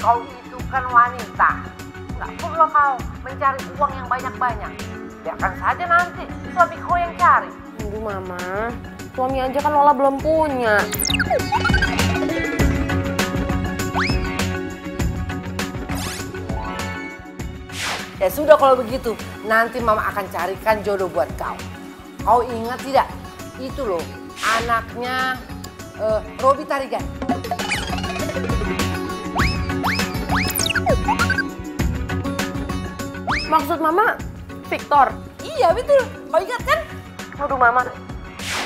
Kau itu kan wanita. Nggak perlu kau mencari uang yang banyak-banyak. Biarkan saja nanti suami kau yang cari. Aduh Mama, suami aja kan Lola belum punya. Ya sudah kalau begitu, nanti Mama akan carikan jodoh buat kau. Kau ingat tidak? Itu loh, anaknya Robi Tarigan. Maksud Mama, Victor? Iya betul, kau ingat kan? Aduh Mama,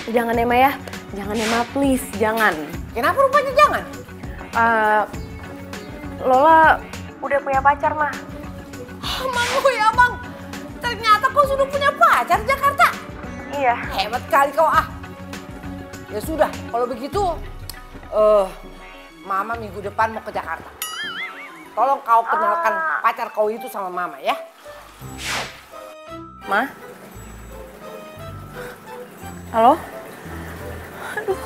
jangan Emma ya. Jangan Emma, please, jangan. Kenapa rupanya jangan? Lola udah punya pacar, Mah. Mang, oh ya Mang, ternyata kau sudah punya pacar di Jakarta. Iya. Hebat kali kau ah. Ya sudah, kalau begitu, Mama minggu depan mau ke Jakarta. Tolong kau kenalkan pacar kau itu sama Mama ya. Ma? Halo? Aduh.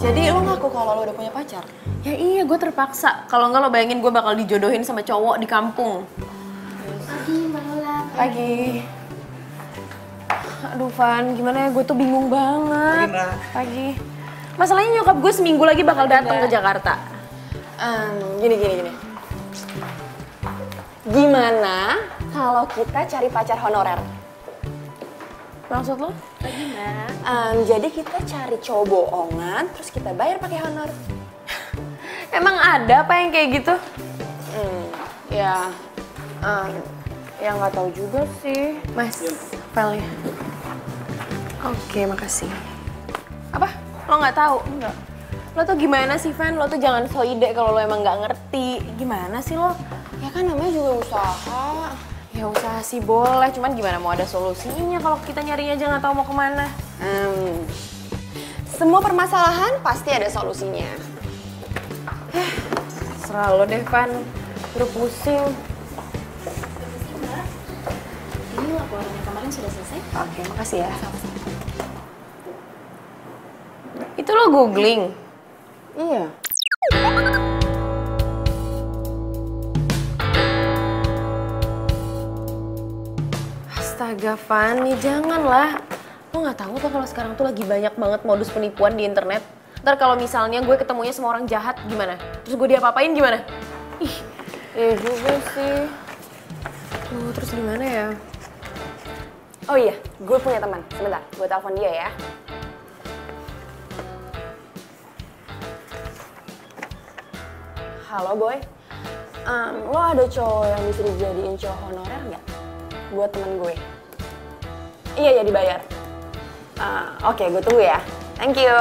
Jadi lo ngaku kalau lo udah punya pacar? Ya iya, gue terpaksa. Kalau enggak lo bayangin gue bakal dijodohin sama cowok di kampung. Pagi, Mbak Lola. Pagi. Aduh Van, gimana ya? Gue tuh bingung banget. Pagi. Masalahnya nyokap gue seminggu lagi bakal datang ke Jakarta. Gini. Gimana kalau kita cari pacar honorer? Maksud lo? Pagi, Mbak. Jadi kita cari cowok bohongan, terus kita bayar pakai honor. Emang ada apa yang kayak gitu? Ya nggak tahu juga sih. Mas, filenya. Oke, makasih. Apa? Lo nggak tahu? Enggak. Lo tuh gimana sih, Van? Lo tuh jangan so ide kalau lo emang nggak ngerti. Gimana sih lo? Ya kan namanya juga usaha. Ya usaha sih boleh, cuman gimana mau ada solusinya kalau kita nyarinya aja nggak tahu mau kemana. Semua permasalahan pasti ada solusinya. Serah lo deh, Van. Udah pusing. Mbak. Ini laporan yang kemarin sudah selesai. Oke, makasih ya. Itu lo googling? Iya. Astaga, Fanny, janganlah. Lo nggak tahu apa kalau sekarang tuh lagi banyak banget modus penipuan di internet. Ntar kalau misalnya gue ketemunya sama orang jahat, gimana? Terus gue diapa-apain gimana? Ih, Iya juga sih. terus gimana ya? Oh iya, gue punya teman. Sebentar, gue telepon dia ya. Halo Boy, lo ada cowok yang bisa dijadiin cowok honorer nggak? Buat temen gue. Iya ya dibayar. Oke, gue tunggu ya. Thank you.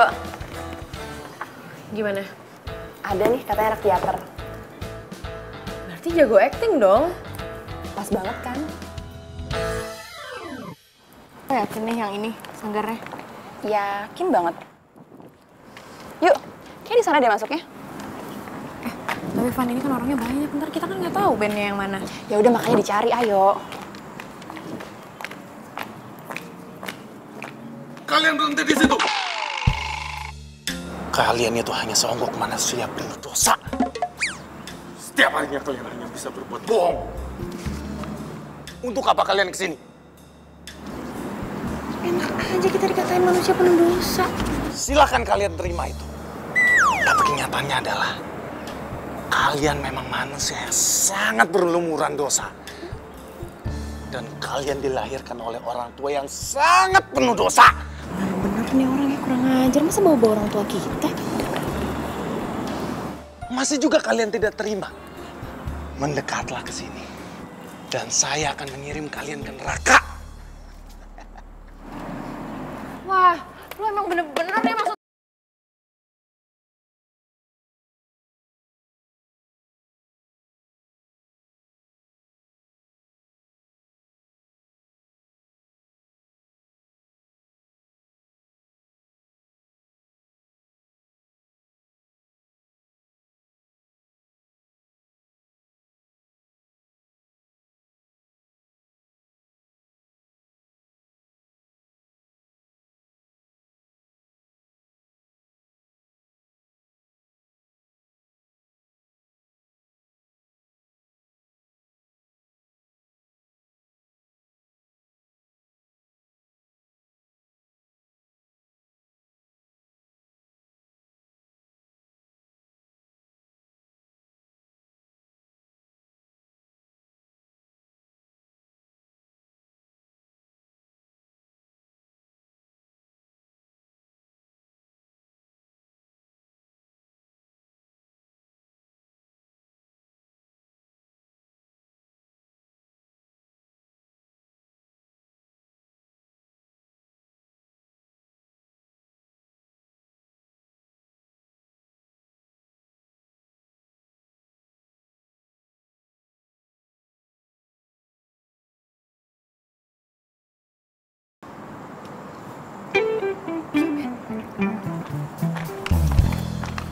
Gimana? Ada nih katanya anak teater. Berarti jago acting dong. Pas banget kan? Lo yakin nih yang ini, sanggarnya? Yakin banget. Yuk, kayak di sana deh masuknya. Tapi Van ini kan orangnya banyak, ntar kita kan nggak tahu bandnya yang mana. Ya udah makanya dicari, ayo. Kalian berhenti di situ. Kalian itu hanya seonggok manusia penuh dosa. Setiap harinya kalian hanya bisa berbuat bohong. Untuk apa kalian kesini? Enak aja kita dikatain manusia penuh dosa. Silakan kalian terima itu. Tapi kenyataannya adalah kalian memang manusia yang sangat berlumuran dosa. Dan kalian dilahirkan oleh orang tua yang sangat penuh dosa. Bener nih orangnya kurang ajar, masa bawa-bawa orang tua kita? Masih juga kalian tidak terima. Mendekatlah ke sini. Dan saya akan mengirim kalian ke neraka. Wah, lu emang bener-bener deh maksud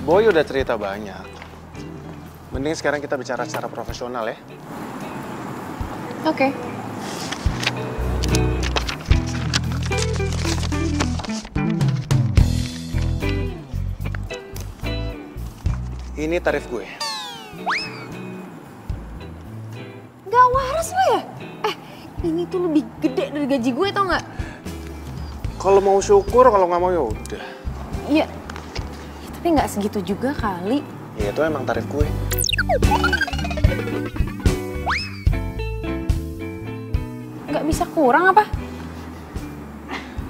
Boy udah cerita banyak. Mending sekarang kita bicara secara profesional ya. Oke. Ini tarif gue. Gak waras lo ya? Ini tuh lebih gede dari gaji gue tau nggak? Kalau mau syukur, kalau nggak mau ya udah. Iya, tapi nggak segitu juga kali. Ya itu emang tarif gue. Nggak bisa kurang apa?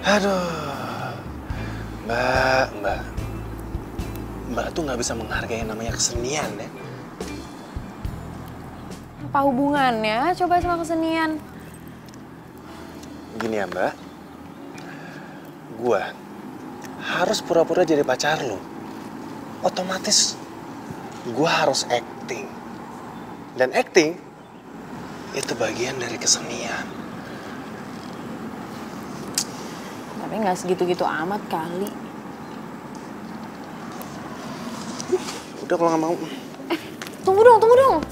Aduh, Mbak tuh nggak bisa menghargai yang namanya kesenian ya. Apa hubungannya coba sama kesenian? Gini ya Mbak, gue harus pura-pura jadi pacar lo. Otomatis gue harus acting. Dan acting itu bagian dari kesenian. Tapi nggak segitu-gitu amat kali. Udah kalau nggak mau. Tunggu dong.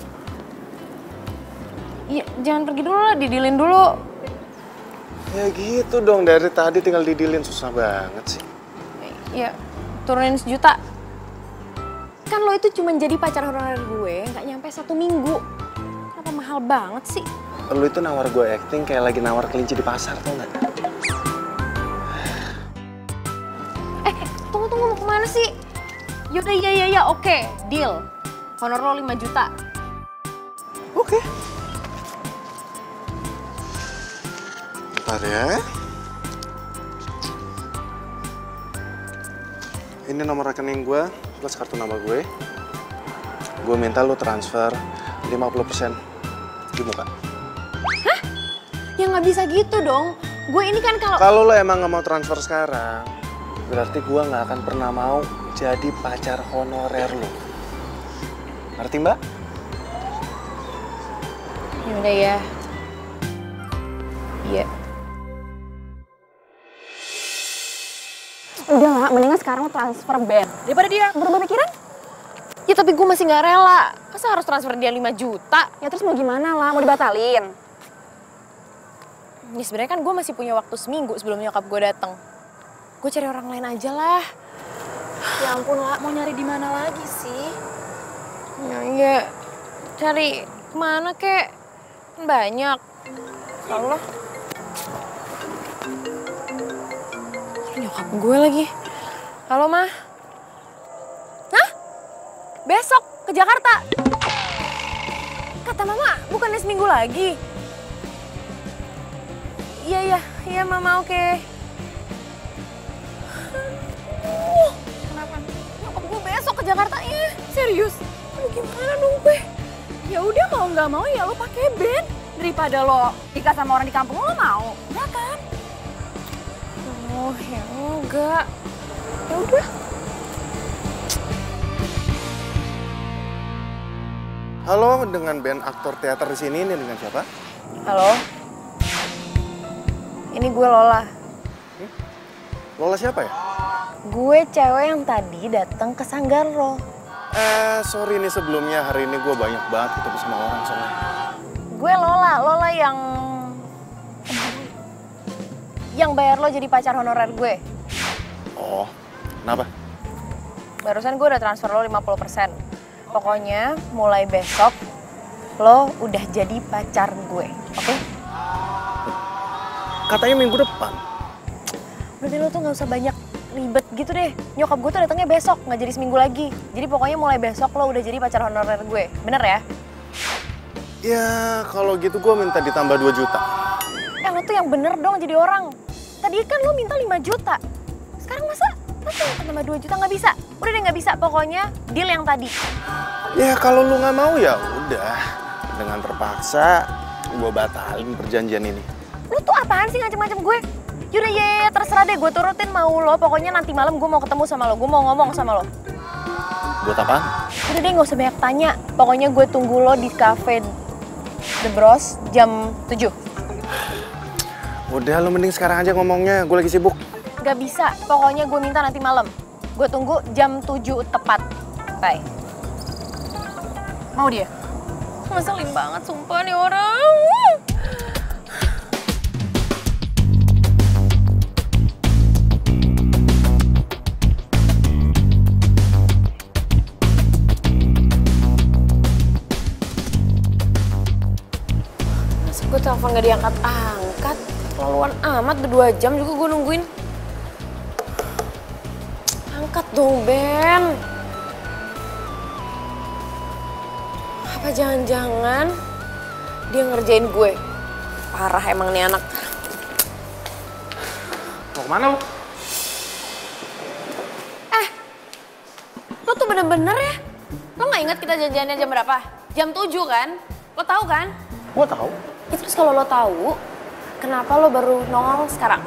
Iya, jangan pergi dulu lah, didilin dulu. Ya gitu dong, dari tadi tinggal didilin, susah banget sih. Ya, turunin 1 juta. Kan lo itu cuma jadi pacar honorer gue, nggak nyampe 1 minggu. Kenapa mahal banget sih? Lu itu nawar gue acting kayak lagi nawar kelinci di pasar, tau nggak? Tunggu, mau kemana sih? Yaudah, iya, oke, deal. Honor lo 5 juta. Oke. Bentar ya. Ini nomor rekening gue plus kartu nama gue. Gue minta lu transfer 50% di muka. Hah? Ya nggak bisa gitu dong. Gue ini kan Kalau lo emang nggak mau transfer sekarang, berarti gue nggak akan pernah mau jadi pacar honorer lo. Ngerti Mbak? Yaudah ya. Iya. Udah lah, mendingan sekarang lo transfer Ben. Daripada dia berubah pikiran. Ya tapi gue masih nggak rela. Masa harus transfer dia 5 juta? Ya terus mau gimana lah, mau dibatalin? Ya sebenarnya kan gue masih punya waktu seminggu sebelum nyokap gue datang. Gue cari orang lain aja lah. Ya ampun lah, mau nyari di mana lagi sih? Ya, cari kemana kek? Banyak. Allah. Nyokap gue lagi. Halo, Ma. Hah? Besok ke Jakarta? Kata Mama, bukannya seminggu lagi? Iya, Mama, oke. Kenapa? Nyokap gue besok ke Jakarta, ya? Serius? Aduh, gimana dong gue? Ya udah mau nggak mau ya lo pakai Ben. Daripada lo nikah sama orang di kampung lo mau, enggak kan? Oh, ya enggak. Ya udah. Halo, dengan band aktor teater di sini, ini dengan siapa? Halo. Ini gue Lola. Lola siapa ya? Gue cewek yang tadi datang ke sanggar lo. Sorry nih sebelumnya, hari ini gue banyak banget ketemu sama orang soalnya. Gue Lola yang bayar lo jadi pacar honorer gue. Oh, kenapa? Barusan gue udah transfer lo 50%. Pokoknya mulai besok lo udah jadi pacar gue, oke? Katanya minggu depan. Berarti lo tuh gak usah banyak ribet gitu deh. Nyokap gue tuh datangnya besok, gak jadi seminggu lagi. Jadi pokoknya mulai besok lo udah jadi pacar honorer gue, bener ya? Ya, kalau gitu gue minta ditambah 2 juta. Lo tuh yang bener dong jadi orang. Tadi kan lo minta 5 juta. Sekarang masa tambah 2 juta nggak bisa? Udah deh nggak bisa, pokoknya deal yang tadi. Ya kalau lu nggak mau ya udah. Dengan terpaksa gue batalin perjanjian ini. Lu tuh apaan sih ngacem-ngacem gue? Yaudah ya terserah deh, gue turutin mau lo. Pokoknya nanti malam gue mau ketemu sama lo, gue mau ngomong sama lo. Buat apaan? Udah deh nggak usah banyak tanya. Pokoknya gue tunggu lo di cafe The Bros jam 7. Udah, lu mending sekarang aja ngomongnya, gue lagi sibuk. Gak bisa, pokoknya gue minta nanti malam. Gue tunggu jam 7 tepat. santai. Mau dia? Ngeselin banget sumpah nih orang. Masa gue telepon gak diangkat-angkat? Keterlaluan amat, udah 2 jam juga gue nungguin. Angkat dong, Ben. Apa jangan-jangan dia ngerjain gue? Parah emang nih anak. Mau kemana lu? Lo tuh bener-bener ya? Lo gak inget kita janjiannya jam berapa? Jam 7 kan? Lo tahu kan? Gua tahu. Ya, terus kalau lo tahu, kenapa lo baru nongol sekarang?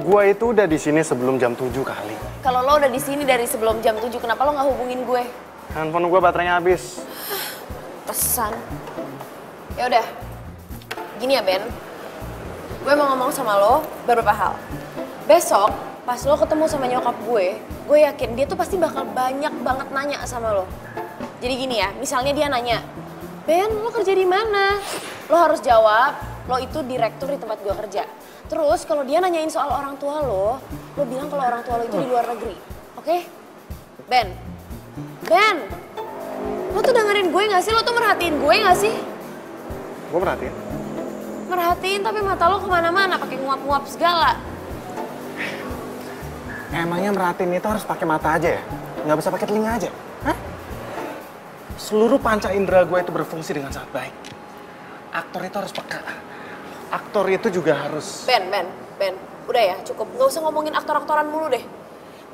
Gua itu udah di sini sebelum jam 7 kali. Kalau lo udah di sini dari sebelum jam 7, kenapa lo nggak hubungin gue? Handphone gua baterainya habis. Pesan. Ya udah. Gini ya, Ben. Gue mau ngomong sama lo beberapa hal. Besok pas lo ketemu sama nyokap gue yakin dia tuh pasti bakal banyak banget nanya sama lo. Jadi gini ya, misalnya dia nanya, "Ben, lo kerja di mana?" Lo harus jawab, lo itu direktur di tempat gue kerja. Terus kalau dia nanyain soal orang tua lo bilang kalau orang tua lo itu di luar negeri. Oke? Ben. Ben. Lo tuh dengerin gue gak sih? Lo tuh merhatiin gue gak sih? Gua perhatiin. Merhatiin tapi mata lo kemana-mana pakai nguap-nguap segala. Emangnya merhatiin itu harus pakai mata aja ya? Nggak bisa pakai telinga aja? Hah? Seluruh panca indera gue itu berfungsi dengan sangat baik. Aktor itu harus peka. Aktor itu juga harus... Ben. Udah ya, cukup. Gak usah ngomongin aktor-aktoran mulu deh.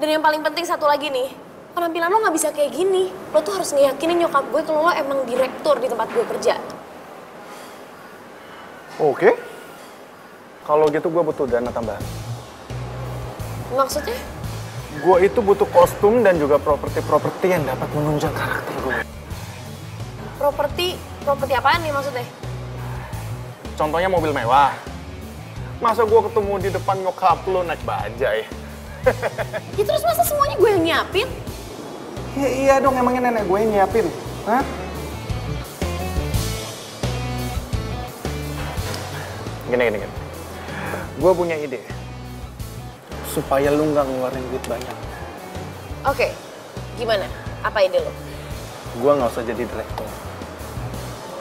Dan yang paling penting satu lagi nih, penampilan lo gak bisa kayak gini. Lo tuh harus ngeyakinin nyokap gue kalau lo emang direktur di tempat gue kerja. Oke. Kalau gitu gue butuh dana tambahan. Maksudnya? Gue itu butuh kostum dan juga properti yang dapat menunjang karakter gue. Properti apaan nih maksudnya? Contohnya mobil mewah. Masa gue ketemu di depan nyokap lo naik bajai? Ya terus masa semuanya gue yang nyiapin? Ya iya dong, emangnya nenek gue yang nyiapin. Hah? Gini. Gue punya ide. Supaya lu nggak ngeluarin duit banyak. Oke, gimana? Apa ide lo? Gue nggak usah jadi direktur.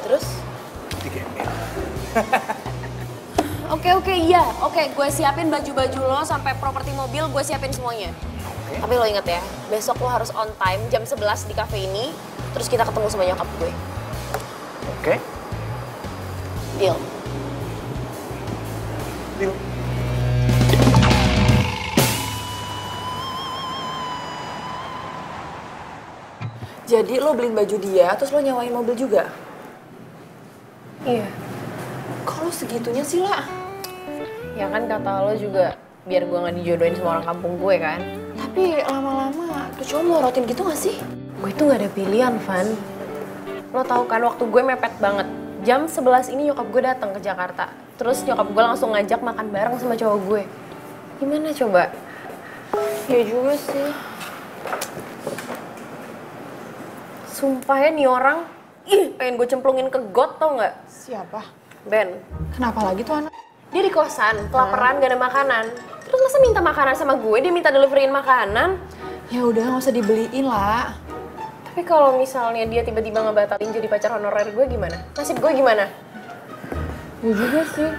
Terus? Digembel. Oke, iya. Oke, gue siapin baju-baju lo sampai properti mobil, gue siapin semuanya. Oke. Tapi lo inget ya, besok lo harus on time jam 11 di cafe ini, terus kita ketemu sama nyokap gue. Oke. Deal? Deal. Jadi lo beliin baju dia, terus lo nyewain mobil juga? Iya. Kalau segitunya sih lah. Ya kan kata lo juga biar gue gak dijodohin sama orang kampung gue kan. Tapi lama-lama tuh cowok melorotin gitu gak sih? Gue tuh gak ada pilihan, Van. Lo tau kan waktu gue mepet banget. Jam 11 ini nyokap gue datang ke Jakarta. Terus nyokap gue langsung ngajak makan bareng sama cowok gue. Gimana coba? Ya juga sih. Sumpah ya nih orang, pengen gue cemplungin ke got tau gak? Siapa? Ben. Kenapa lagi tuh anak? Dia di kosan, kelaparan, gak ada makanan. Terus masa minta makanan sama gue, dia minta deliverin makanan? Ya udah nggak usah dibeliin lah. Tapi kalau misalnya dia tiba-tiba ngebatalin jadi pacar honorer gue gimana? Nasib gue gimana? Gue juga sih.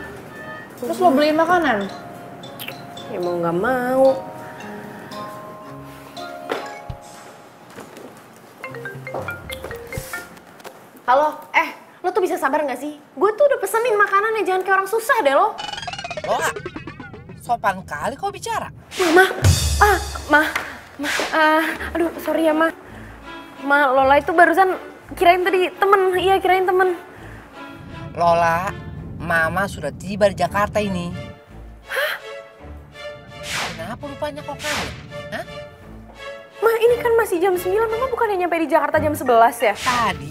Terus lo beliin makanan? Ya mau gak mau. Halo, lo tuh bisa sabar gak sih? Gue tuh udah pesenin makanannya, jangan kayak orang susah deh lo. Lola, sopan kali kau bicara. Aduh sorry ya Ma. Lola itu barusan kirain tadi temen, iya kirain temen. Lola, Mama sudah tiba di Jakarta ini. Hah? Kenapa rupanya kau kaget? Hah? Ma ini kan masih jam 9, Mama bukannya nyampe di Jakarta jam 11 ya? Tadi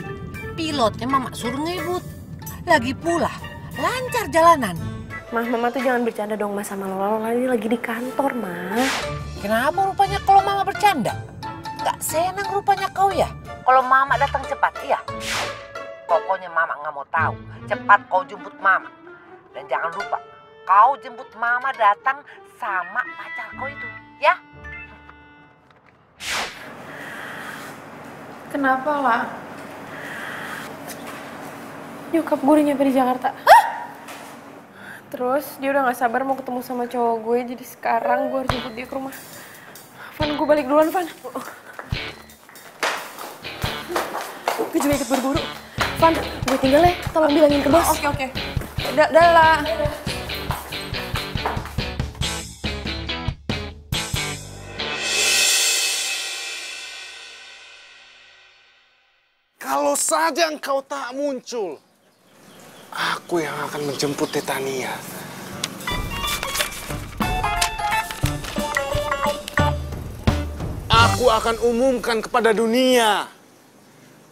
pilotnya Mama suruh ngebut. Lagi pula lancar jalanan. Mama tuh jangan bercanda dong Ma sama Lola. Lola ini lagi di kantor, Ma. Kenapa rupanya kalau Mama bercanda? Gak senang rupanya kau ya? Kalau mama datang cepat, iya. Pokoknya mama nggak mau tahu. Cepat kau jemput mama. Dan jangan lupa, kau jemput mama datang sama pacar kau itu, ya? Kenapa lah? Nyokap gue udah nyampe di Jakarta. Hah? Terus dia udah gak sabar mau ketemu sama cowok gue, jadi sekarang gue harus jemput dia ke rumah. Van, gue balik duluan, Van. Gue juga ikut buru-buru. Van, gue tinggal ya, tolong bilangin ke bos. Oke. Dah lah. Kalau saja engkau tak muncul, aku yang akan menjemput Titania. Aku akan umumkan kepada dunia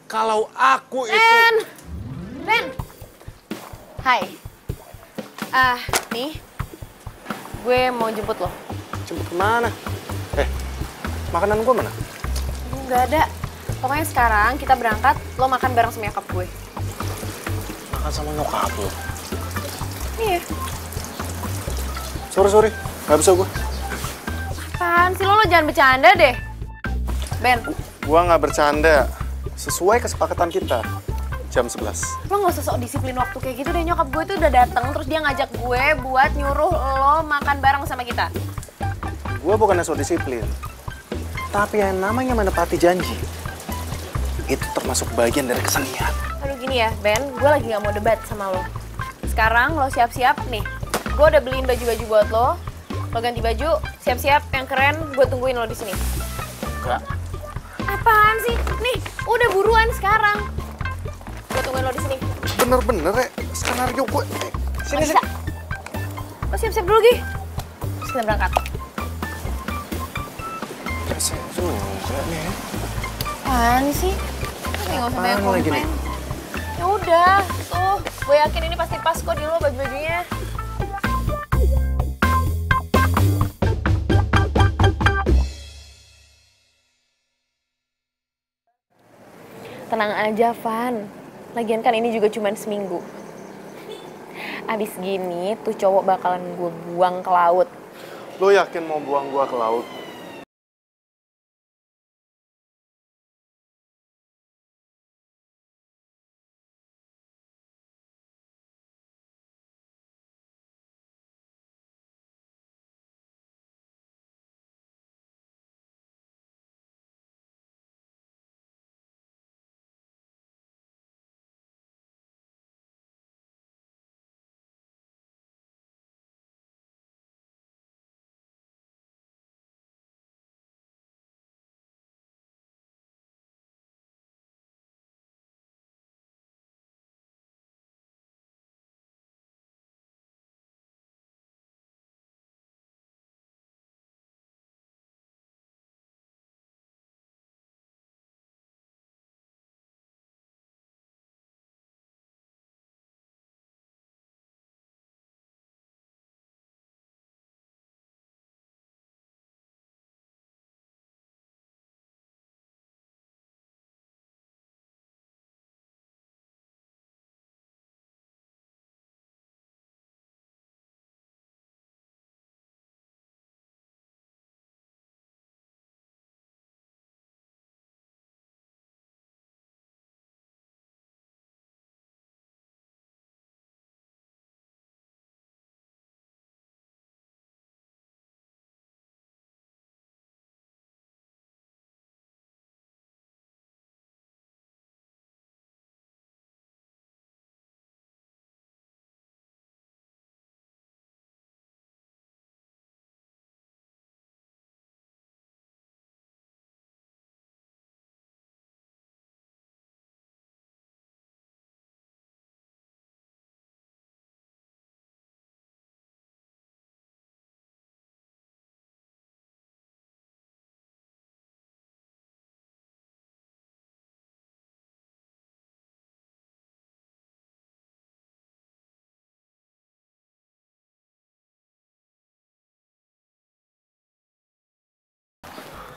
kalau aku itu... Ren! Hai. Nih. Gue mau jemput lo. Jemput kemana? Makanan gua mana? Gak ada. Pokoknya sekarang kita berangkat, lo makan bareng sama nyokap gue. Makan sama nyokap lo? Iya. Sorry. Gak bisa gua. Apaan sih lo jangan bercanda deh. Ben, Gua nggak bercanda. Sesuai kesepakatan kita. Jam 11. lo gak usah sok disiplin waktu kayak gitu deh. Nyokap gue tuh udah dateng, terus dia ngajak gue buat nyuruh lo makan bareng sama kita. Gua bukannya so disiplin. Tapi yang namanya menepati janji, itu termasuk bagian dari kesenian. Aduh gini ya, Ben, gue lagi gak mau debat sama lo. Sekarang lo siap-siap nih. Gue udah beliin baju-baju buat lo. Lo ganti baju, siap-siap yang keren, gue tungguin lo di sini. Enggak. Apaan sih? Nih, udah buruan sekarang. Gue tungguin lo di sini. Bener-bener ya, skenario gue. Sini. Lo siap-siap dulu, Gi. Terus kita berangkat. Saya juga nih. Apaan sih? Nggak usah banyak Apaan lagi komplain. nih? Ya udah, tuh. Gue yakin ini pasti pas kok di lo baju-bajunya. Tenang aja, Van. Lagian kan ini juga cuma seminggu. Abis gini, tuh cowok bakalan gue buang ke laut. Lo yakin mau buang gua ke laut?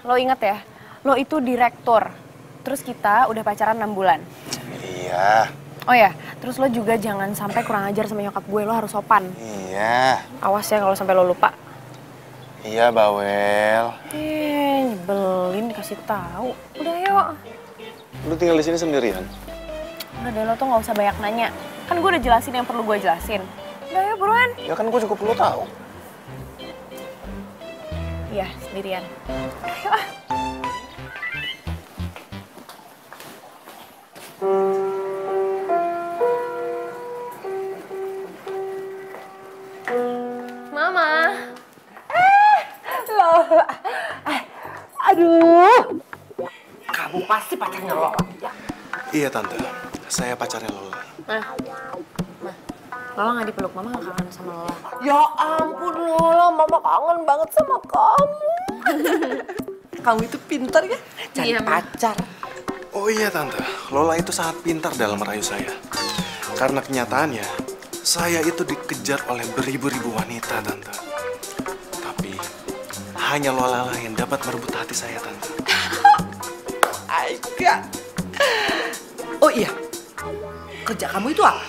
Lo inget ya, Lo itu direktur. Terus kita udah pacaran 6 bulan. Iya. Oh ya, terus lo juga jangan sampai kurang ajar sama nyokap gue, lo harus sopan. Iya. Awas ya kalau sampai lo lupa. Iya, Bawel. Nyebelin dikasih tahu. Udah yuk. Lu tinggal di sini sendirian? Udah deh, lo tuh nggak usah banyak nanya. Kan gue udah jelasin yang perlu gue jelasin. Udah yuk buruan. Ya kan gue juga perlu tahu. Iya, sendirian. Ayo ah. Mama. Lola. Aduh. Kamu pasti pacarnya Lola. Ya. Iya, Tante. Saya pacarnya Lola. Lola nggak dipeluk, Mama nggak kangen sama Lola. Ya ampun Lola, Mama kangen banget sama kamu. Kamu itu pintar ya, cari Iya, Ma. pacar. Oh iya, Tante. Lola itu sangat pintar dalam merayu saya. Karena kenyataannya, saya itu dikejar oleh beribu-ribu wanita, Tante. Tapi, hanya Lola lah yang dapat merebut hati saya, Tante. Aika. Oh iya, kerja kamu itu apa?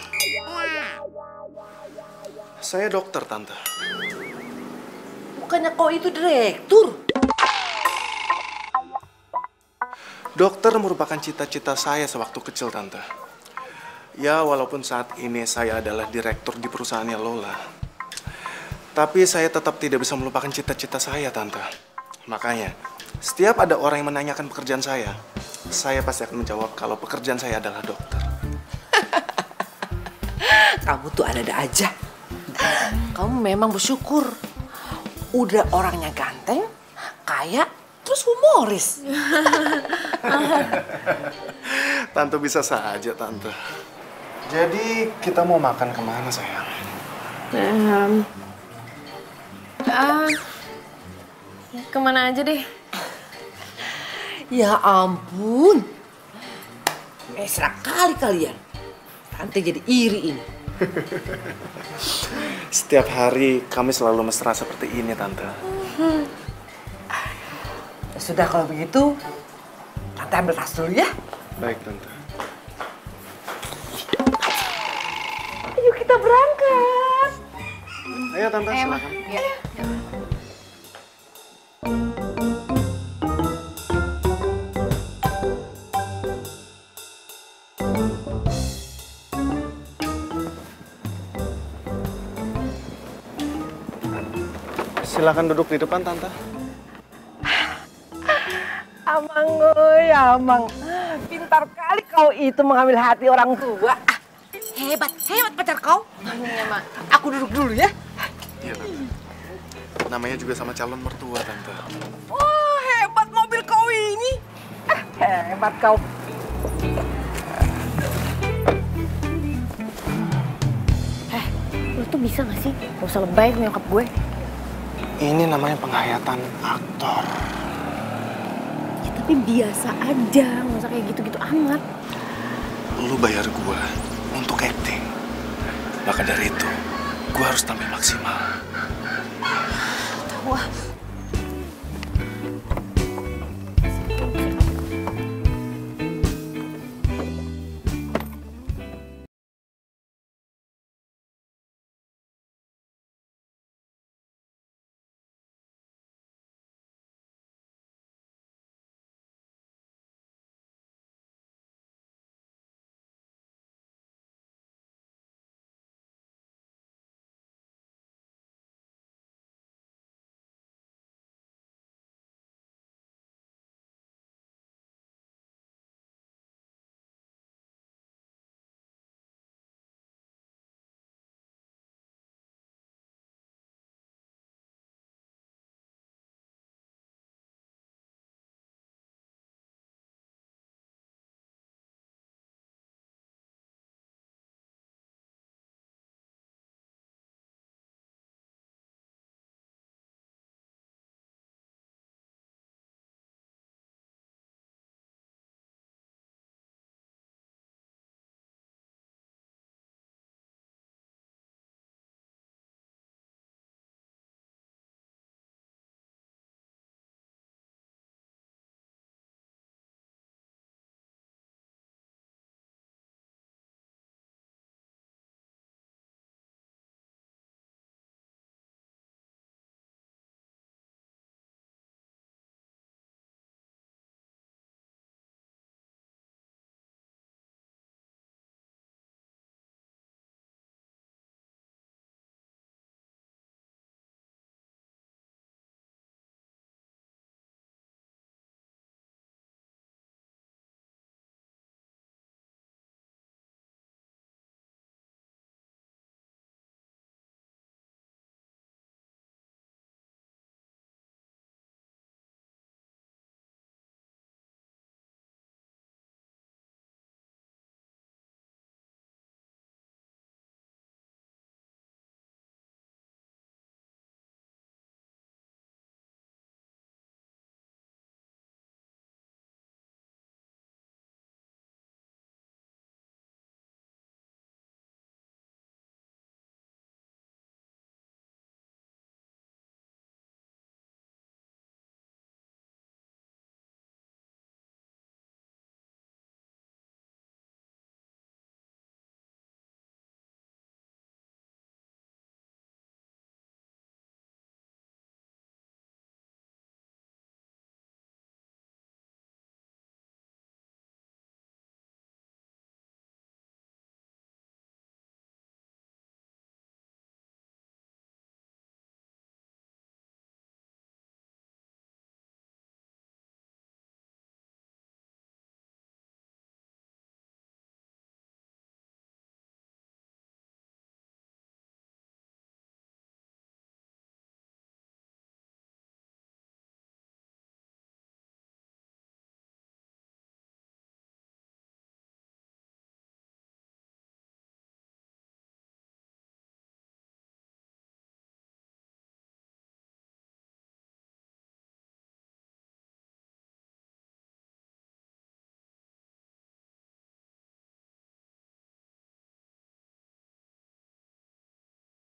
Saya dokter, Tante. Bukannya kau itu direktur? Dokter merupakan cita-cita saya sewaktu kecil, Tante. Ya, walaupun saat ini saya adalah direktur di perusahaannya Lola. Tapi saya tetap tidak bisa melupakan cita-cita saya, Tante. Makanya, setiap ada orang yang menanyakan pekerjaan saya pasti akan menjawab kalau pekerjaan saya adalah dokter. Kamu tuh ada-ada aja. Kamu memang bersyukur. Udah orangnya ganteng, kaya, terus humoris. Tante bisa saja, Tante. Jadi, kita mau makan kemana, sayang? Kemana aja deh. Ya ampun. Mesra kali kalian. Tante jadi iri ini. Setiap hari kami selalu mesra seperti ini, Tante. Ya sudah kalau begitu, Tante ambil tas dulu ya. Baik, Tante. Ayo kita berangkat. Ayo, Tante, silakan. Iya. Silakan duduk di depan, Tante. Amang, oi, Amang. Pintar kali kau itu mengambil hati orang tua. Hebat, hebat pacar kau. Iya, Mak. Aku duduk dulu ya. Iya, Tante. Namanya juga sama calon mertua, Tante. Oh, hebat mobil kau ini. Hebat kau. Lo tuh bisa gak sih? Gak usah lebay sama nyokap gue. Ini namanya penghayatan aktor. Ya, tapi biasa aja, gak usah kayak gitu-gitu amat. Lu bayar gua untuk acting. Maka dari itu, gua harus tampil maksimal. Wah,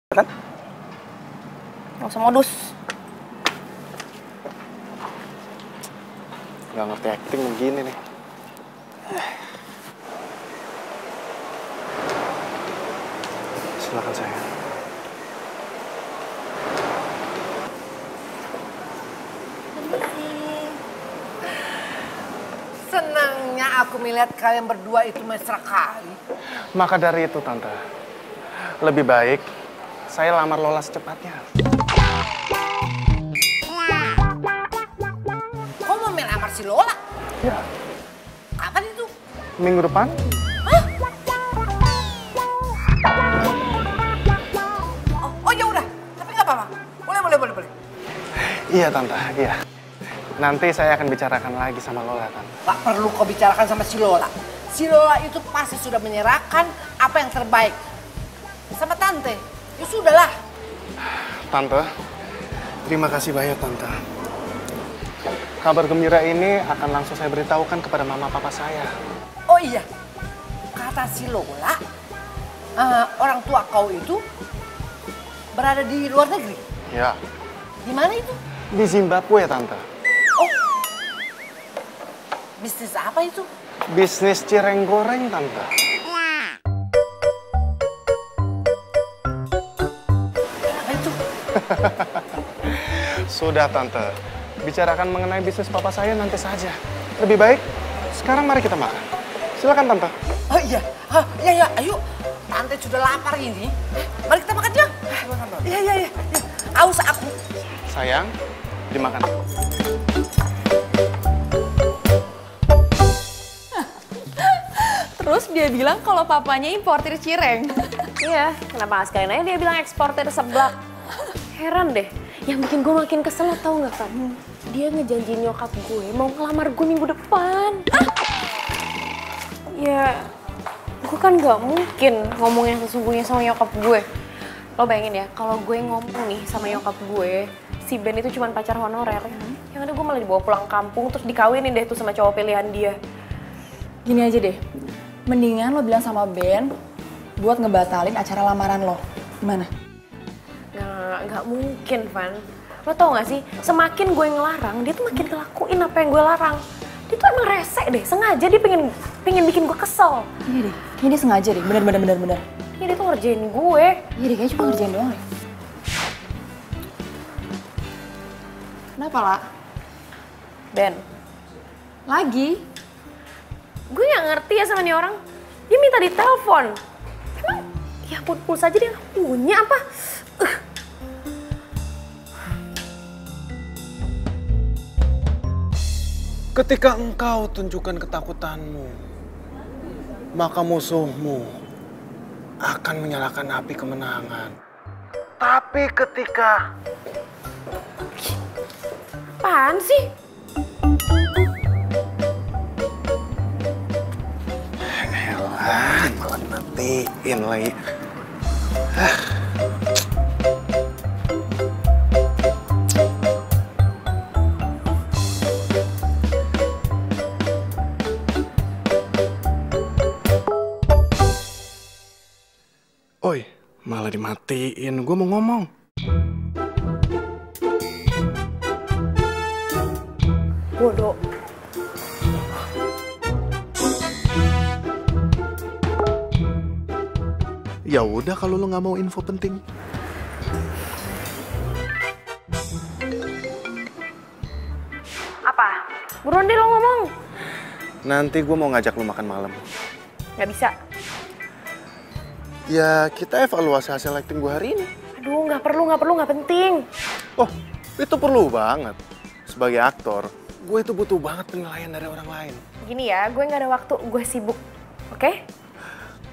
kan? Gak usah modus. Gak ngerti acting begini nih. Silakan sayang. Senangnya aku melihat kalian berdua itu mesra kali. Maka dari itu Tante, lebih baik saya lamar Lola secepatnya. Kau mau melamar si Lola? Ya, Kapan itu? minggu depan. Oh ya udah, tapi nggak apa-apa. Boleh. Iya Tante, iya. Nanti saya akan bicarakan lagi sama Lola, Tante. Gak perlu kau bicarakan sama si Lola. Si Lola itu pasti sudah menyerahkan apa yang terbaik sama Tante. Ya sudahlah. Tante, terima kasih banyak Tante. Kabar gembira ini akan langsung saya beritahukan kepada mama papa saya. Oh iya, kata si Lola, orang tua kau itu berada di luar negeri. Ya, Di mana itu? di Zimbabwe Tante. Oh, bisnis apa itu? Bisnis cireng goreng Tante. Apa itu? Sudah Tante, bicarakan mengenai bisnis papa saya nanti saja. Lebih baik, sekarang mari kita makan. Silakan Tante. Oh iya, ya, ayo. Tante sudah lapar ini. Mari kita makan ya. Iya. Aus aku. Sayang, dimakan. Terus dia bilang kalau papanya importir cireng. Iya, kenapa nggak sekalian aja dia bilang eksportir seblak? Heran deh, yang bikin gue makin kesel tau nggak kan? Dia ngejanjiin nyokap gue mau ngelamar gue minggu depan. Ya, gue kan nggak mungkin ngomong yang sesungguhnya sama nyokap gue. Lo bayangin ya, kalau gue ngomong nih sama nyokap gue, si Ben itu cuma pacar honorer. Yang ada gue malah dibawa pulang kampung terus dikawinin deh tuh sama cowok pilihan dia. Gini aja deh, mendingan lo bilang sama Ben buat ngebatalin acara lamaran lo. Gimana? Nggak mungkin, Van. Lo tau gak sih, semakin gue ngelarang, dia tuh makin ngelakuin apa yang gue larang. Dia tuh emang rese deh, sengaja dia pengen bikin gue kesel. Iya deh, kayaknya dia sengaja deh, bener. Iya, dia tuh ngerjain gue. Iya deh, kayaknya cuma ngerjain doang deh. Kenapa, lah? Ben, Lagi? gue gak ngerti ya sama nih orang. Dia minta ditelepon. Emang, ya ampun, pulsa aja dia gak punya apa? Ketika engkau tunjukkan ketakutanmu, maka musuhmu akan menyalakan api kemenangan. Tapi ketika... Apaan sih? Elah, malah matiin lagi. Oi, malah dimatiin. Gue mau ngomong. Bodoh. Ya udah kalau lo nggak mau info penting. Apa? Buruan deh lo ngomong. Nanti gue mau ngajak lo makan malam. Gak bisa. Ya kita evaluasi hasil acting gue hari ini. Aduh, gak perlu, gak penting. Oh, itu perlu banget. Sebagai aktor, gue itu butuh banget penilaian dari orang lain. Gini ya, gue gak ada waktu, gue sibuk. Oke?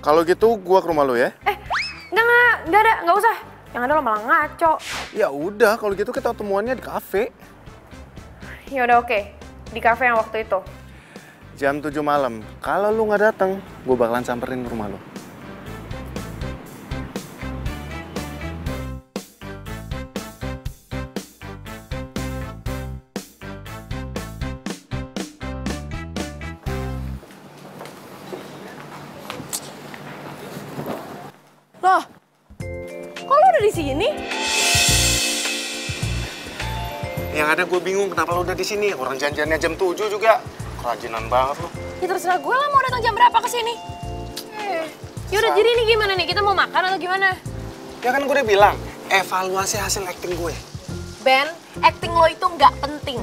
Kalau gitu, gue ke rumah lo ya. Enggak ada, gak usah. Yang ada lo malah ngaco. Ya udah, kalau gitu kita ketemuannya di kafe. Ya udah oke, di kafe yang waktu itu. Jam 7 malam. Kalau lu nggak datang, gue bakalan samperin ke rumah lo. Loh, kok lo udah di sini? Yang ada gue bingung kenapa lo udah di sini. Orang janjiannya jam 7 juga. Kerajinan banget lo. Ya terserah gue lah mau datang jam berapa ke sini. Yaudah, jadi ini gimana nih? Kita mau makan atau gimana? Ya kan gue udah bilang, evaluasi hasil acting gue. Ben, acting lo itu nggak penting.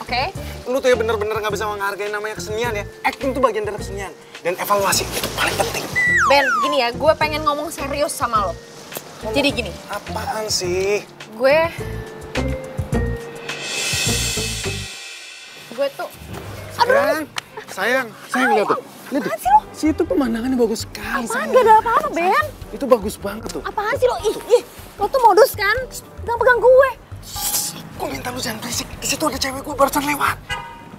Oke? Lu tuh ya bener-bener gak bisa menghargai namanya kesenian ya. Acting tuh bagian dari kesenian. Dan evaluasi itu paling penting. Ben, gini ya, gue pengen ngomong serius sama lo. Jadi gini. Apaan sih? Gue tuh... Sayang lihat tuh. Lihat tuh. Situ pemandangannya bagus sekali. Apaan? Gak ada apa-apa, Ben. Itu bagus banget tuh. Apaan sih lo? Ih, lo tuh modus kan? Pegang-pegang gue. Gue minta lu jangan berisik. Di situ ada cewek gue barusan lewat.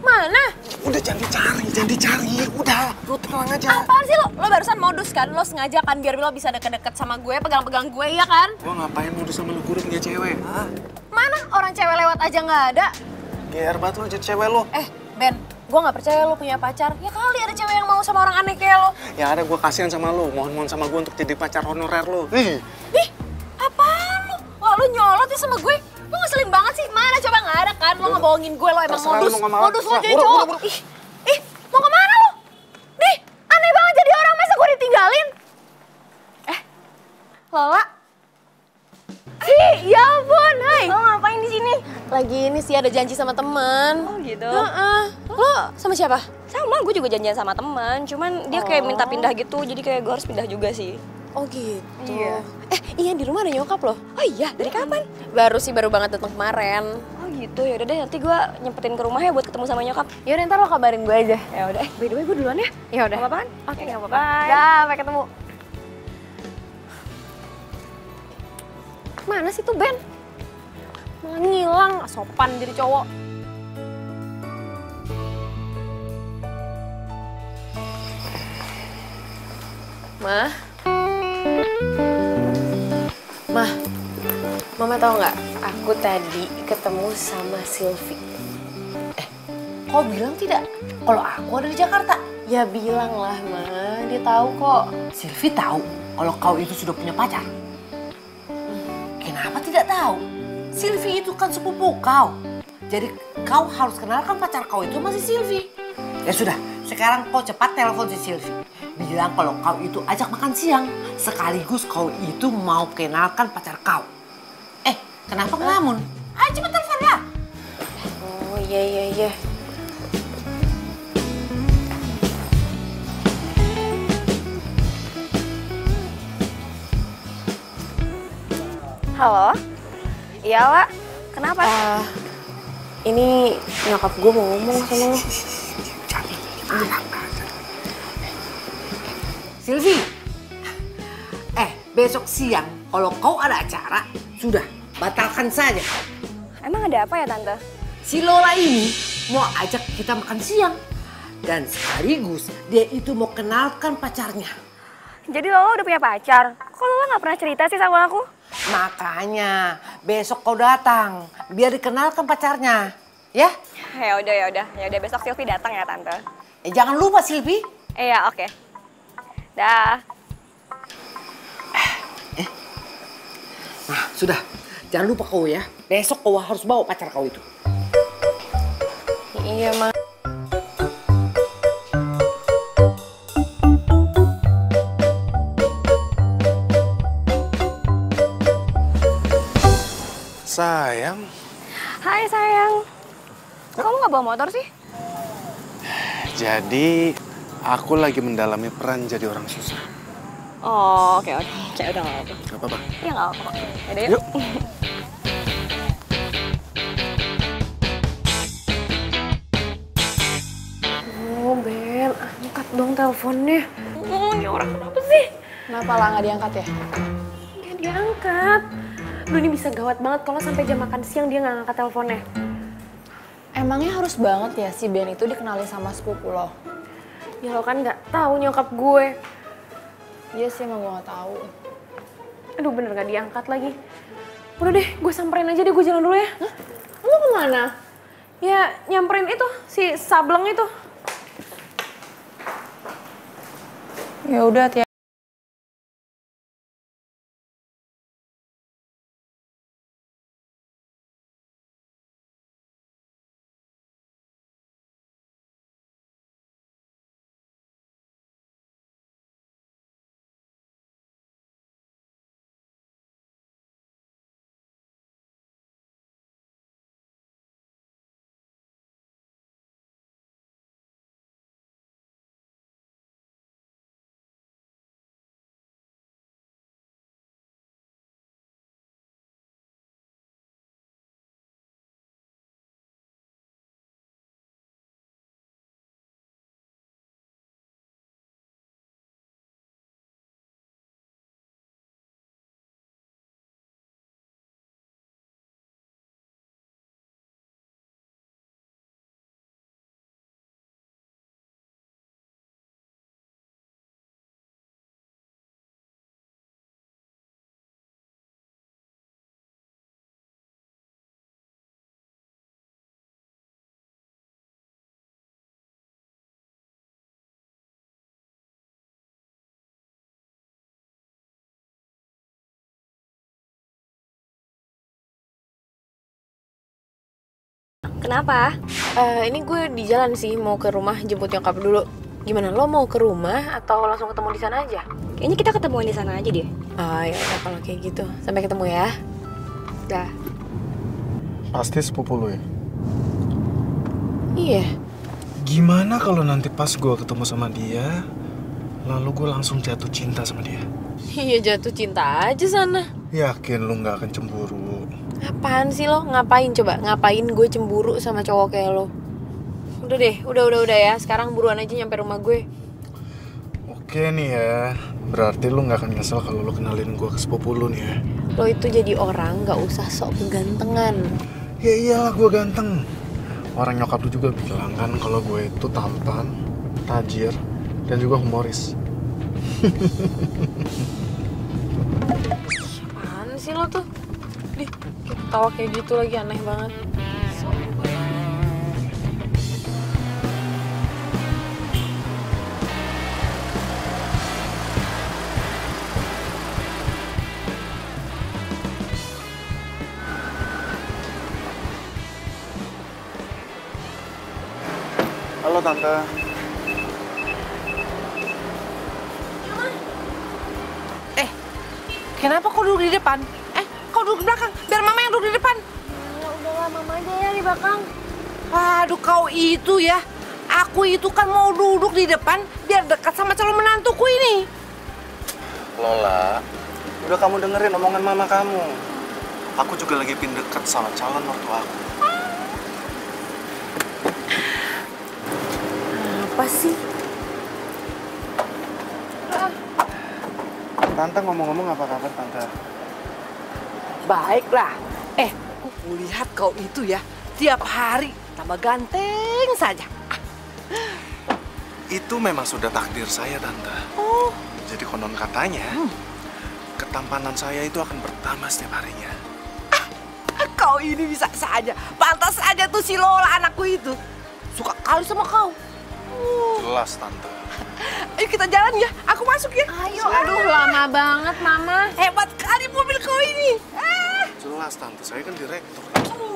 Mana? Udah jangan dicari. Udah, lu tenang aja. Apaan sih lo? Lo barusan modus kan? Lo sengaja kan biar lo bisa deket-deket sama gue, pegang-pegang gue, ya kan? Gue ngapain modus sama lu, gue udah punya cewek. Hah? Mana orang cewek lewat aja nggak ada? GR banget lu jadi cewek lu. Ben, gue nggak percaya lo punya pacar. Ya kali ada cewek yang mau sama orang aneh kayak lo. Ya ada, gue kasihan sama lu. Mohon sama gue untuk jadi pacar honorer lu. Ih, apaan lo? Wah, lo nyolot ya sama gue? Lo ngeselin banget sih. Mana coba nggak ada kan? Lo ngebohongin gue, lo emang Terserah modus. lu mau kemana. Modus lo jadi Buru, cowok. buru. Ih, mau kemana lo? Nih, aneh banget jadi orang, masa gue ditinggalin? Lola? Ya ampun, hai. Lo ngapain di sini? Lagi ini sih ada janji sama teman. Oh gitu. Lo sama siapa? Sama, gue juga janjian sama teman. Cuman dia kayak minta pindah gitu, jadi kayak gue harus pindah juga sih. Oh gitu. Iya. Iya di rumah ada nyokap loh. Oh iya, dari kapan? Baru banget datang kemarin. Oh gitu, ya udah deh nanti gue nyempetin ke rumah ya buat ketemu sama nyokap. Ya udah ntar lo kabarin gue aja. Ya udah, by the way gue duluan ya. Ya udah. Apa-apaan? Oke, Ya, nggak apa-apa. bye. Dah, sampai ketemu. Mana sih tuh Ben? Malah ngilang, sopan jadi cowok. Mama tahu nggak? Aku tadi ketemu sama Sylvie. Kau bilang tidak? Kalau aku ada di Jakarta. Ya bilang lah, Ma. Dia tahu kok. Sylvie tahu kalau kau itu sudah punya pacar. Kenapa tidak tahu? Sylvie itu kan sepupu kau. Jadi kau harus kenalkan pacar kau itu masih Sylvie. Ya sudah, sekarang kau cepat telepon si Sylvie. Bilang kalau kau itu ajak makan siang. Sekaligus kau itu mau kenalkan pacar kau. Kenapa ngelamun? Ayo cepat telepon lah. Oh iya. Halo? Iya, Wak. Kenapa? Ini nyokap gue mau ngomong sama lo. Sylvie, besok siang kalau kau ada acara, sudah batalkan saja. Emang ada apa ya, Tante? Si Lola ini mau ajak kita makan siang. Dan sekaligus dia itu mau kenalkan pacarnya. Jadi Lola udah punya pacar? Kok Lola nggak pernah cerita sih sama aku? Makanya besok kau datang biar dikenalkan pacarnya. Ya? Ya udah besok Sylvie datang ya, Tante. Jangan lupa Sylvie. Iya, oke. Dah. Nah, sudah. Jangan lupa kau ya. Besok kau harus bawa pacar kau itu. Iya, Ma. Sayang. Hai, sayang. Kok kamu nggak bawa motor sih? Jadi, aku lagi mendalami peran jadi orang susah. Oh, oke. Udah nggak apa-apa. Gak apa-apa. Iya nggak apa-apa. Yaudah yuk. Yuk. Oh, Ben, angkat dong teleponnya. Ini orang kenapa sih? Kenapa lah nggak diangkat ya? Nggak diangkat. Duh, ini bisa gawat banget kalau sampai jam makan siang dia nggak ngangkat teleponnya. Emangnya harus banget ya si Ben itu dikenalin sama sepupu lo? Ya lo kan nggak tahu nyokap gue. Iya sih, emang gue nggak tahu. Aduh, bener nggak diangkat lagi. Udah deh, gue samperin aja deh, gue jalan dulu ya. Hah? Lo kemana? Ya nyamperin itu, si Sableng itu. Ya udah, Kenapa? Ini gue di jalan sih, mau ke rumah jemput nyokap dulu. Gimana, lo mau ke rumah atau langsung ketemu di sana aja? Kayaknya kita ketemuan di sana aja deh. Oh ya udah kalau kayak gitu. Sampai ketemu ya. Dah. Pasti sepupu lu ya? Iya. Gimana kalau nanti pas gue ketemu sama dia, lalu gue langsung jatuh cinta sama dia? Iya jatuh cinta aja sana. Yakin lu nggak akan cemburu? Apaan sih lo? Ngapain coba? Ngapain gue cemburu sama cowok kayak lo? Udah deh, udah ya. Sekarang buruan aja nyampe rumah gue. Oke nih ya, berarti lu nggak akan nyesel kalau lu kenalin gue ke sepupu lu nih ya? Lo itu jadi orang gak usah sok kegantengan. Ya iyalah gue ganteng. Orang nyokap lu juga bilang kan kalau gue itu tampan, tajir, dan juga humoris. Apaan sih lo tuh? Dih, ketawa kayak gitu lagi aneh banget. Halo Tante. Kenapa kau duduk di depan? Kau duduk di belakang, biar mama yang duduk di depan. Ya udahlah, mama aja ya di belakang. Aduh, kau itu ya. Aku itu kan mau duduk di depan biar dekat sama calon menantuku ini. Lola, udah kamu dengerin omongan mama kamu. Aku juga lagi pin dekat sama calon mertua aku. Apa sih? Tante ngomong-ngomong apa kabar Tante? Baiklah. Aku lihat kau itu ya, tiap hari tambah ganteng saja. Itu memang sudah takdir saya Tante. Oh, Jadi konon katanya, ketampanan saya itu akan bertambah setiap harinya. kau ini bisa saja. Pantas saja tuh si Lola anakku itu. Suka kali sama kau. Jelas Tante. Ayo kita jalan ya, aku masuk ya. Ayo, aduh lama banget mama. Hebat kali mobil kau ini. Jelas Tante, saya kan direktur.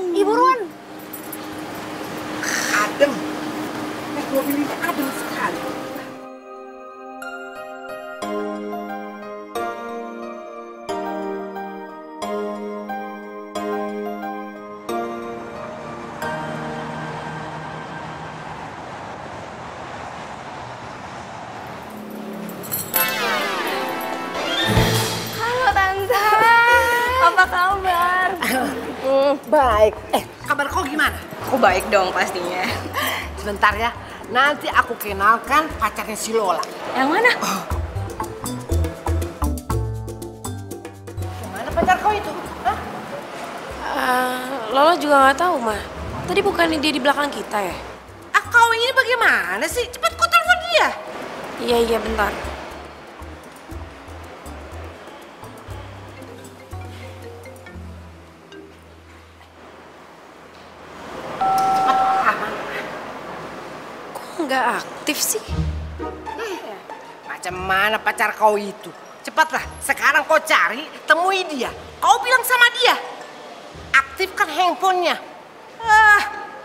Ibu buruan. Adem. Mobil ini adem sekali. Halo Tante. Apa kabar? Baik. Kabar kau gimana? Aku baik dong pastinya. Sebentar ya, nanti aku kenalkan pacarnya si Lola. Yang mana? Gimana pacar kau itu? Hah? Lola juga nggak tahu mah. Tadi bukannya dia di belakang kita ya? Kau ini bagaimana sih? Cepat kau telepon dia. Iya bentar. Kok nggak aktif sih? Macam mana pacar kau itu? Cepatlah, sekarang kau cari, temui dia. Kau bilang sama dia, aktifkan handphonenya.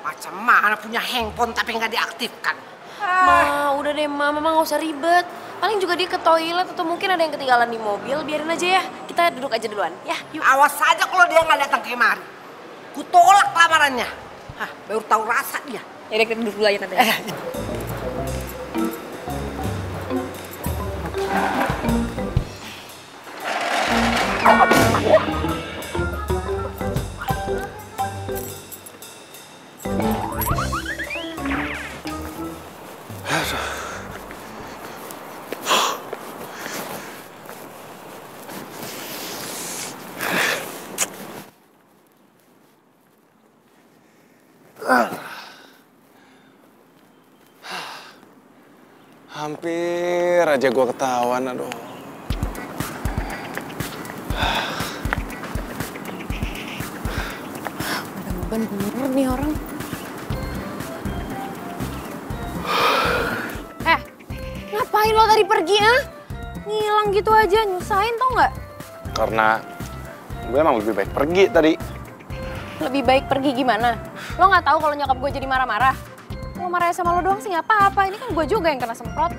Macam mana punya handphone tapi nggak diaktifkan? Ma, udah deh mama nggak usah ribet. Paling juga dia ke toilet atau mungkin ada yang ketinggalan di mobil. Biarin aja ya, kita duduk aja duluan. Ya, yuk. Awas saja kalau dia nggak datang kemari. Kutolak lamarannya. Baru tahu rasa dia. Ya kita duduk dulu aja Tante. Hampir aja gua ketahuan, aduh. Bener nih orang. Ngapain lo tadi pergi ngilang gitu aja, nyusahin tau nggak? Karena gue emang lebih baik pergi tadi. Lebih baik pergi gimana? Lo nggak tahu kalau nyokap gue jadi marah-marah? Lo marah sama lo doang sih nggak apa-apa. Ini kan gue juga yang kena semprot.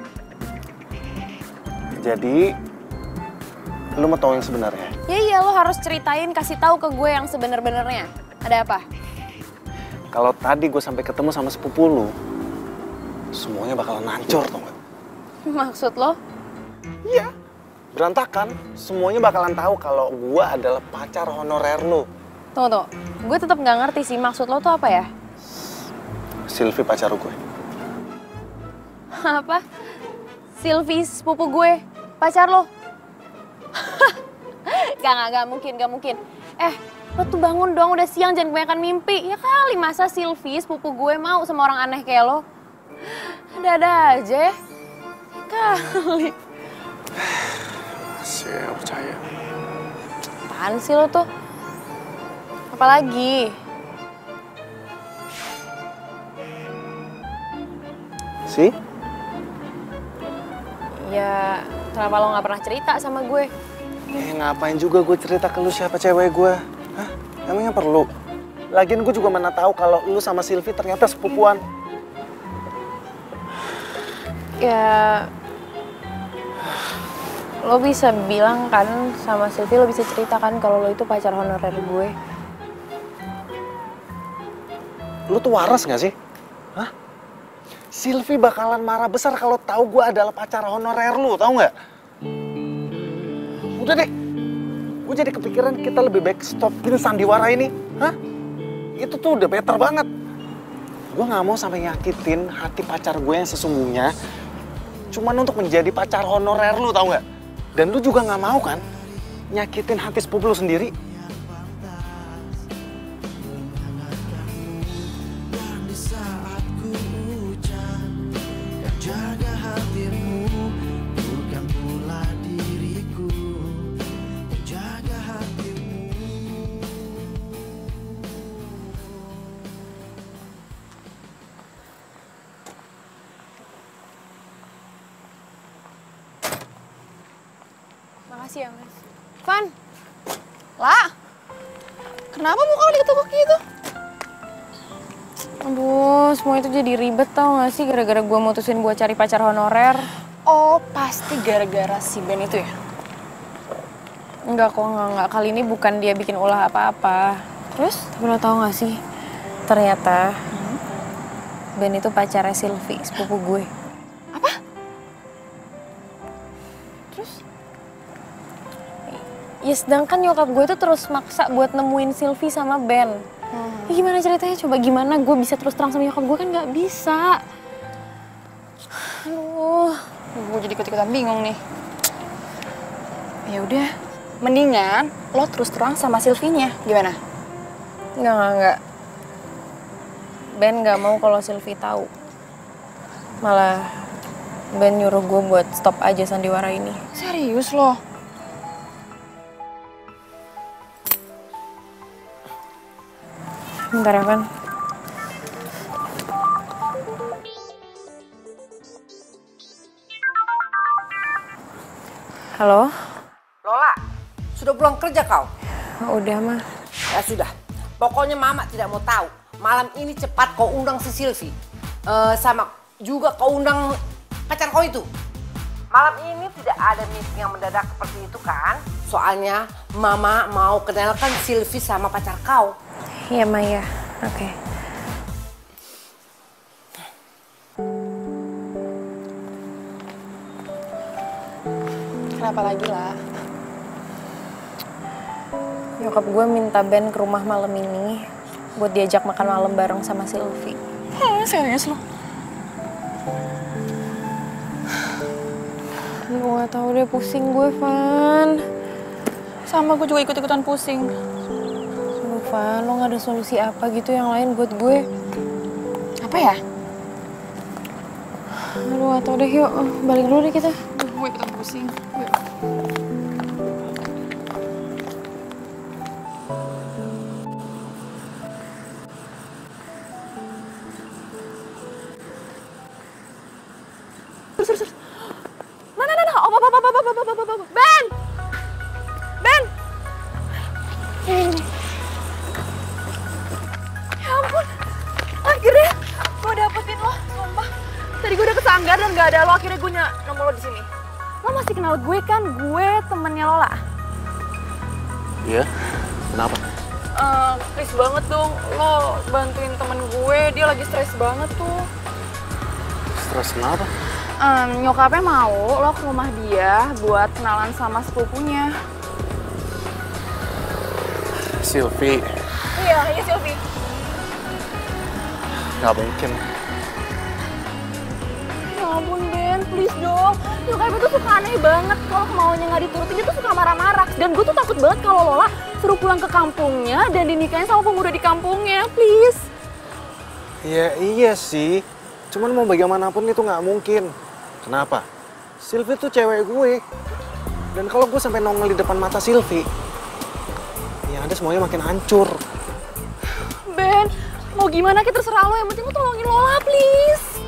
Jadi, lu mau tahu yang sebenarnya? Ya iya, lo harus ceritain, kasih tahu ke gue yang sebenar-benarnya. Ada apa? Kalau tadi gue sampai ketemu sama sepupu lu, semuanya bakalan hancur, tau gak? Maksud lo? Iya. Berantakan. Semuanya bakalan tahu kalau gue adalah pacar honorer lu. Tunggu. Gue tetap nggak ngerti sih maksud lo tuh apa ya? Sylvie pacar gue. Apa? Sylvie sepupu gue, pacar lo? Gak mungkin. Lo tuh bangun dong, udah siang, jangan kebanyakan mimpi. Ya kali, masa Sylvie sepupu gue mau sama orang aneh kayak lo? Ada-ada aja ya. Kali. Masih gak percaya. Apaan sih lo tuh? Apalagi? Sih? Ya, kenapa lo gak pernah cerita sama gue? Ngapain juga gue cerita ke lu siapa cewek gue? Hah? Emangnya perlu? Lagian gue juga mana tahu kalau lu sama Sylvie ternyata sepupuan. Ya, lo bisa bilang kan sama Sylvie, lo bisa ceritakan kalau lo itu pacar honorer gue. Lu tuh waras gak sih? Hah? Sylvie bakalan marah besar kalau tahu gue adalah pacar honorer lu, tahu nggak? Udah deh, gue jadi kepikiran kita lebih baik stopin sandiwara ini. Hah? Itu tuh udah better banget. Gue nggak mau sampai nyakitin hati pacar gue yang sesungguhnya cuman untuk menjadi pacar honorer lu, tahu nggak? Dan lu juga nggak mau kan nyakitin hati sepupu lu sendiri. Makasih ya, Mas. Van! Lah! Kenapa muka lo diketukuk gitu? Aduh, semua itu jadi ribet tau gak sih gara-gara gue mutusin buat cari pacar honorer. Oh, pasti gara-gara si Ben itu ya? Enggak kok, enggak. Kali ini bukan dia bikin ulah apa-apa. Terus? Tapi lo tau gak sih? Ternyata Ben itu pacarnya Sylvie, sepupu gue. Apa? Terus? Ya sedangkan nyokap gue tuh terus maksa buat nemuin Sylvie sama Ben. Ya gimana ceritanya? Coba gimana gue bisa terus terang sama nyokap gue, kan nggak bisa. Aduh. Gue jadi ikut-ikutan bingung nih. Ya udah, mendingan lo terus terang sama Sylvie-nya. Gimana? Enggak. Ben nggak mau kalau Sylvie tahu. Malah Ben nyuruh gue buat stop aja sandiwara ini. Serius lo? Bentar ya, Van. Halo? Lola, sudah pulang kerja kau? Udah, mah. Ya sudah, pokoknya mama tidak mau tahu. Malam ini cepat kau undang si Sylvie. Sama juga kau undang pacar kau itu. Malam ini tidak ada meeting yang mendadak seperti itu kan? Soalnya mama mau kenalkan Sylvie sama pacar kau. Iya, Maya. Oke. Kenapa lagi lah? Nyokap gue minta Ben ke rumah malam ini buat diajak makan malam bareng sama Sylvie. Serius lo? Gue gak tau deh, pusing gue, Van. Sama gue juga ikut-ikutan pusing. Van, lo gak ada solusi apa gitu yang lain buat gue? Apa ya? Aduh, gak tau deh, yuk. Balik dulu deh kita. Gue ikutan pusing. Ben! Ben! Ini. Ya ampun. nggak ada lo, akhirnya gue nemu lo di sini. Lo masih kenal gue kan? Gue temennya Lola. Iya, kenapa? Please banget dong, lo bantuin temen gue, dia lagi stres banget tuh. Stres kenapa? Nyokapnya mau lo ke rumah dia buat kenalan sama sepupunya. Sylvie. Iya Sylvie. Nggak mungkin. Ya ampun Ben, please dong. Nyokapnya tuh suka aneh banget kalau maunya nggak diturutin, dia tuh suka marah-marah. Dan gue tuh takut banget kalau Lola suruh pulang ke kampungnya dan dinikahin sama pemuda di kampungnya, please. Iya sih. Cuman mau bagaimanapun itu nggak mungkin. Kenapa? Sylvie tuh cewek gue. Dan kalau gue sampai nongol di depan mata Sylvie, yang ada semuanya makin hancur. Ben, mau gimana kita terserah lo, yang penting lo tolongin Lola, please.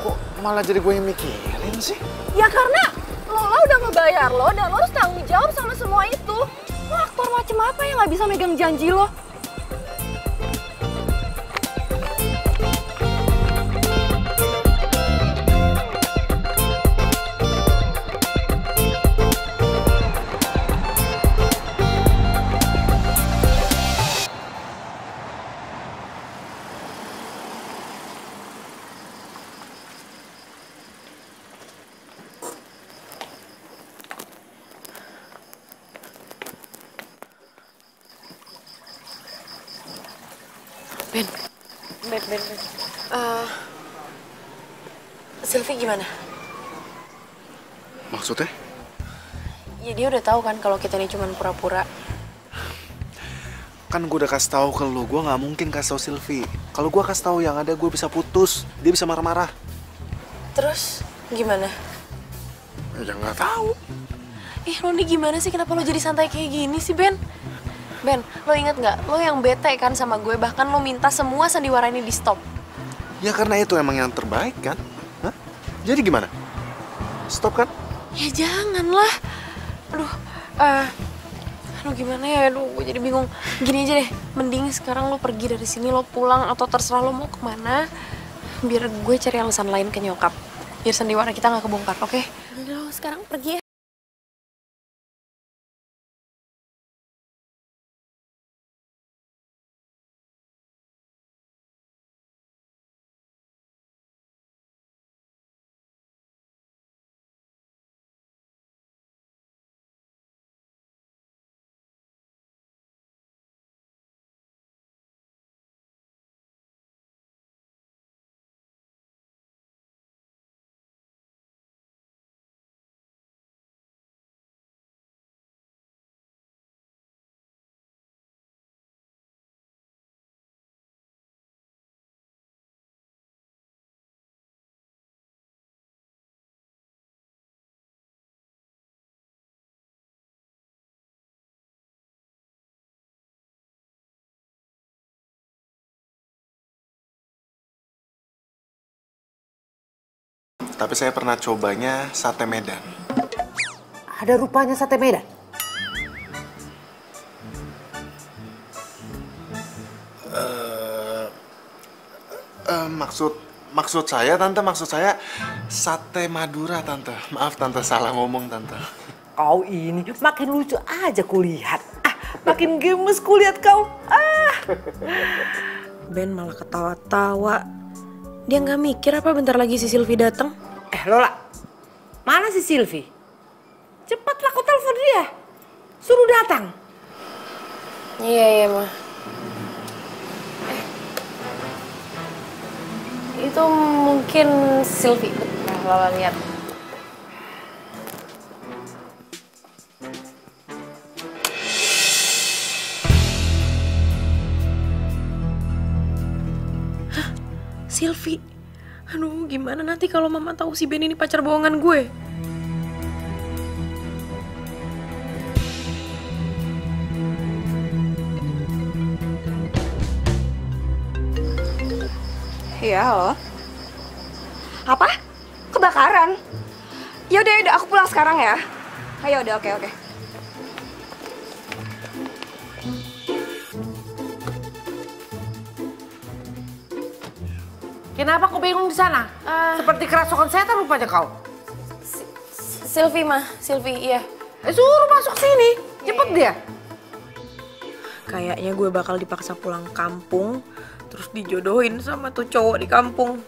Kok malah jadi gue yang mikirin sih? Ya karena Lola udah ngebayar lo dan lo harus tanggung jawab sama semua itu. Lo aktor macem apa yang nggak bisa megang janji lo? Ben. Sylvie gimana? Maksudnya? Ya dia udah tahu kan kalau kita ini cuma pura-pura. Kan gue udah kasih tahu ke lo, gue nggak mungkin kasih tahu Sylvie. Kalau gue kasih tahu yang ada gue bisa putus, dia bisa marah-marah. Terus gimana? Ya nggak tahu. Lo nih gimana sih? Kenapa lo jadi santai kayak gini sih, Ben? Ben, lo inget nggak? Lo yang bete kan sama gue, bahkan lo minta semua sandiwara ini di stop. Ya karena itu emang yang terbaik kan? Hah? Jadi gimana? Stop kan? Ya janganlah. Aduh gimana ya? Gue jadi bingung. Gini aja deh, mending sekarang lo pergi dari sini, lo pulang atau terserah lo mau kemana. Biar gue cari alasan lain ke nyokap. Biar sandiwara kita nggak kebongkar, oke? Lo sekarang pergi ya. Tapi saya pernah cobanya sate Medan. Ada rupanya sate Medan? Maksud saya, Tante, maksud saya sate Madura, Tante. Maaf, Tante, salah ngomong, Tante. Kau ini makin lucu aja kulihat. Makin gemes kulihat kau. Ben malah ketawa-tawa. Dia nggak mikir apa bentar lagi si Sylvie datang. Lola, mana si Sylvie? Cepatlah kau telepon dia. Suruh datang. Iya, Ma. Itu mungkin Sylvie. Nah, Lola lihat. Hah? Sylvie? Aduh, gimana nanti kalau Mama tahu si Ben ini pacar bohongan gue? Iya, halo. Apa? Kebakaran? Yaudah, aku pulang sekarang ya. Ayo, udah, oke. Kenapa kau bingung di sana? Seperti kerasukan setan rupanya kau. Silvi mah, Silvi iya. Suruh masuk sini, cepet dia. Kayaknya gue bakal dipaksa pulang kampung, terus dijodohin sama tuh cowok di kampung.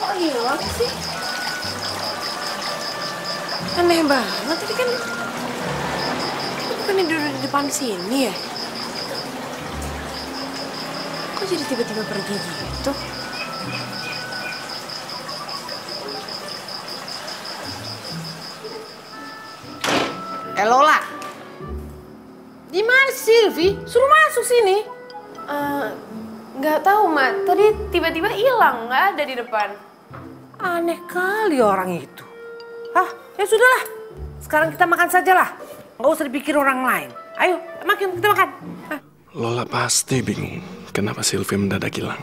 Kok hilang sih? Aneh banget, tadi kan bukannya duduk di depan sini ya? Kok jadi tiba-tiba pergi gitu? Lola, di mana Silvi? Suruh masuk sini. Nggak tahu, Mak. Tadi tiba-tiba hilang, nggak ada di depan. Aneh kali orang itu. Ya sudahlah. Sekarang kita makan sajalah. Nggak usah dipikir orang lain. Ayo, kita makan. Lola pasti bingung kenapa Silvi mendadak hilang.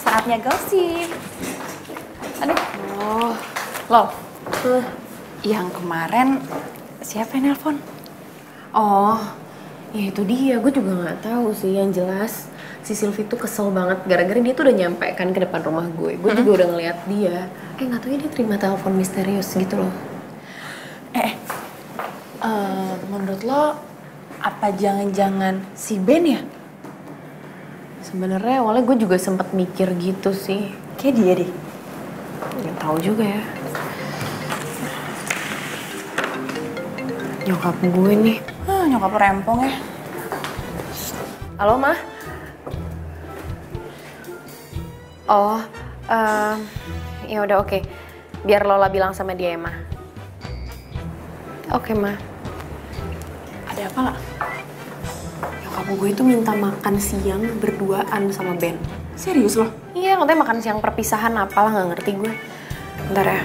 Saatnya gosip. Aduh. Oh, Lol. Yang kemarin siapa yang nelpon? Oh, ya itu dia. Gue juga nggak tahu sih. Yang jelas si Silvi tuh kesel banget gara-gara dia tuh udah nyampe kan ke depan rumah gue. Gue juga udah ngeliat dia. Nggak tahu dia terima telepon misterius gitu loh. Menurut lo apa jangan-jangan si Ben ya? Sebenarnya awalnya gue juga sempet mikir gitu sih. Kayak dia deh. Nggak tahu juga ya. Nyokap gue nih. Nyokap rempong ya. Halo, Mah. Oh, ya udah oke. Biar Lola bilang sama dia ya, Mah. Oke, Mah. Ada apa lah? Nyokap gue itu minta makan siang berduaan sama Ben. Serius lo? Iya, katanya makan siang perpisahan apalah, nggak ngerti gue. Bentar ya.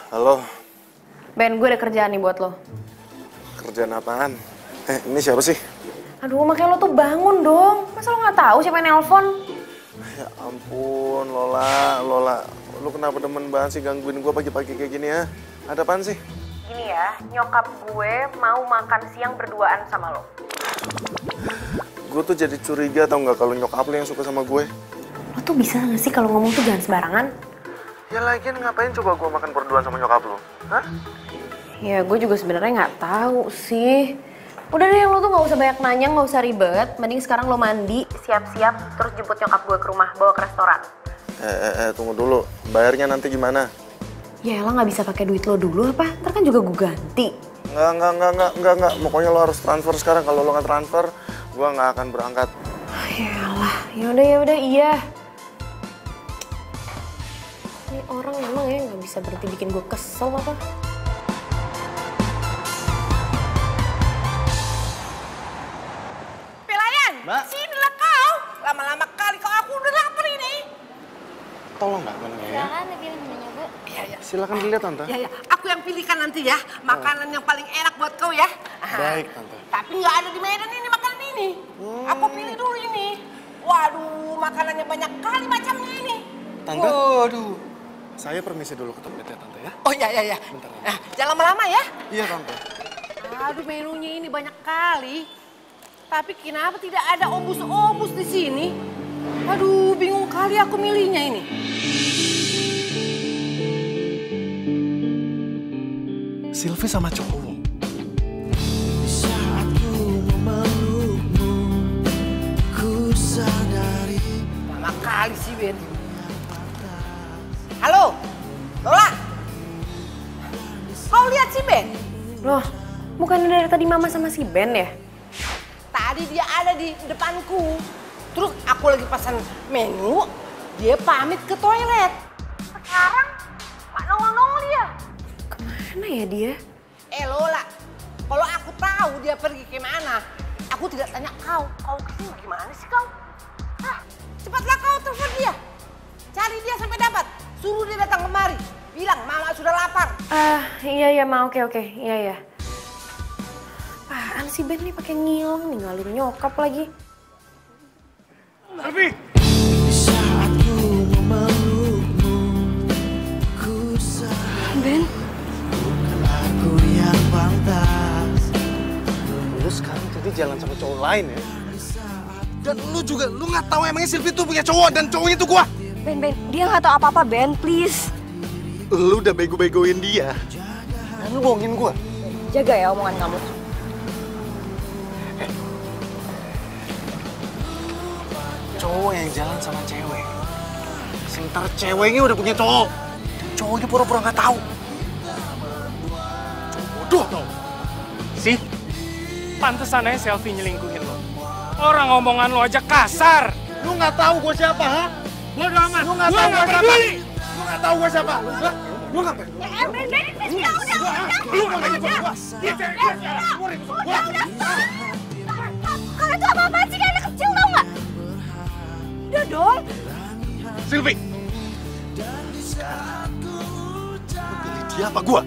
Halo, Ben, gue ada kerjaan nih buat lo. kerjaan apaan? Ini siapa sih? Aduh, makanya lo tuh bangun dong. Masa lo nggak tahu siapa yang nelpon? Ya ampun, Lola. Lu kenapa demen banget sih gangguin gue pagi-pagi kayak gini ya? Ada apaan sih? Gini ya, nyokap gue mau makan siang berduaan sama lo. Gue tuh jadi curiga tau nggak kalau nyokap lu yang suka sama gue. Lo tuh bisa nggak sih kalau ngomong tuh jangan sembarangan? Ya lagian ngapain coba gue makan berduaan sama nyokap lu? Hah? Ya gue juga sebenarnya nggak tahu sih. Udah deh, lo tuh nggak usah banyak nanya, nggak usah ribet. Mending sekarang lo mandi, siap-siap, terus jemput nyokap gue ke rumah, bawa ke restoran. Tunggu dulu. Bayarnya nanti gimana? Ya elah, nggak bisa pakai duit lo dulu apa? Ntar kan juga gue ganti. Enggak. Pokoknya lo harus transfer sekarang. Kalau lo nggak transfer, gue nggak akan berangkat. Ya elah, ya udah, iya. Ini orang emang ya nggak bisa berhenti bikin gue kesel apa? Pelayan, Mbak. sinilah kau. Lama-lama kali kau, aku udah lapar ini. Tolong mbak, menunya ya. Silakan pilih menunya, Bu. Iya. Silakan dilihat tante. Ya, aku yang pilihkan nanti ya. Makanan yang paling enak buat kau ya. Baik tante. Tapi nggak ada di Medan ini makanan ini. Aku pilih dulu ini. Waduh, makanannya banyak kali macamnya ini. Tante. Waduh. Saya permisi dulu ke toilet ya, Tante ya. Oh iya. Bentar ya. Nah, jangan lama-lama ya. Iya, Tante. Aduh, menunya ini banyak kali. Tapi kenapa tidak ada obus-obus di sini? Aduh, bingung kali aku milihnya ini. Sylvie sama cowok. Lama kali sih, Ben. Halo, Lola. Kau lihat si Ben? Loh, bukannya dari tadi Mama sama si Ben ya? Tadi dia ada di depanku. Terus aku lagi pesan menu, dia pamit ke toilet. Sekarang Pak nongol-nongol dia. Kemana ya dia? Lola, kalau aku tahu dia pergi kemana, aku tidak tanya kau. Kau kesini gimana sih kau? Cepatlah kau telepon dia. Cari dia sampai dapat. Suruh dia datang kemari. Bilang Mama sudah lapar. Iya, Ma, oke. Iya. Apaan sih Ben nih pakai ngilang, ninggalin nyokap lagi. Sylvie! Ben, Lu sekarang tadi jalan sama cowok lain ya? Dan lu juga, lu nggak tahu emangnya Sylvie tuh punya cowok dan cowoknya tuh gua. Ben, dia nggak tahu apa-apa, Ben, please. Lu udah bego-begoin dia. Dan lu bohongin gua. Jaga ya omongan kamu. Cowok yang jalan sama cewek. Sementara ceweknya udah punya cowok. Dan cowoknya pura-pura nggak tahu. Bodoh tau. Sih, pantesan aja Selfie nyelingkuhin lo. Orang omongan lo aja kasar. Lu nggak tahu gua siapa, ha? Bodo amat. Lu nggak tahu gua siapa? Lu nggak tahu gua siapa? Hah? Lu nggak peduli. Lu nggak peduli gua. Kalian tuh apa-apaan sih, kayak anak kecil tau nggak? Udah dong. Sylvie. Sekarang, lu pilih dia apa gua?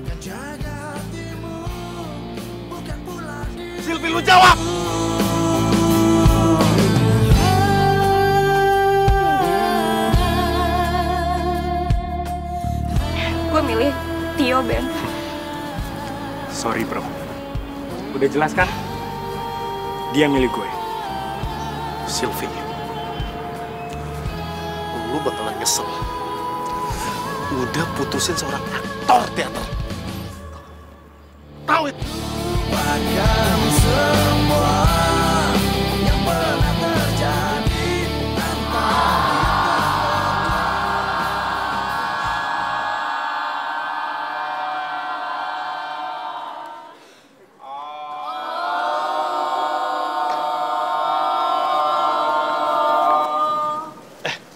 Sylvie, lu jawab! Gue milih Tio, Ben. Sorry bro, udah jelas kan? Dia milih gue. Sylvie, lu bakalan nyesel. Udah putusin seorang aktor teater. Tahu itu?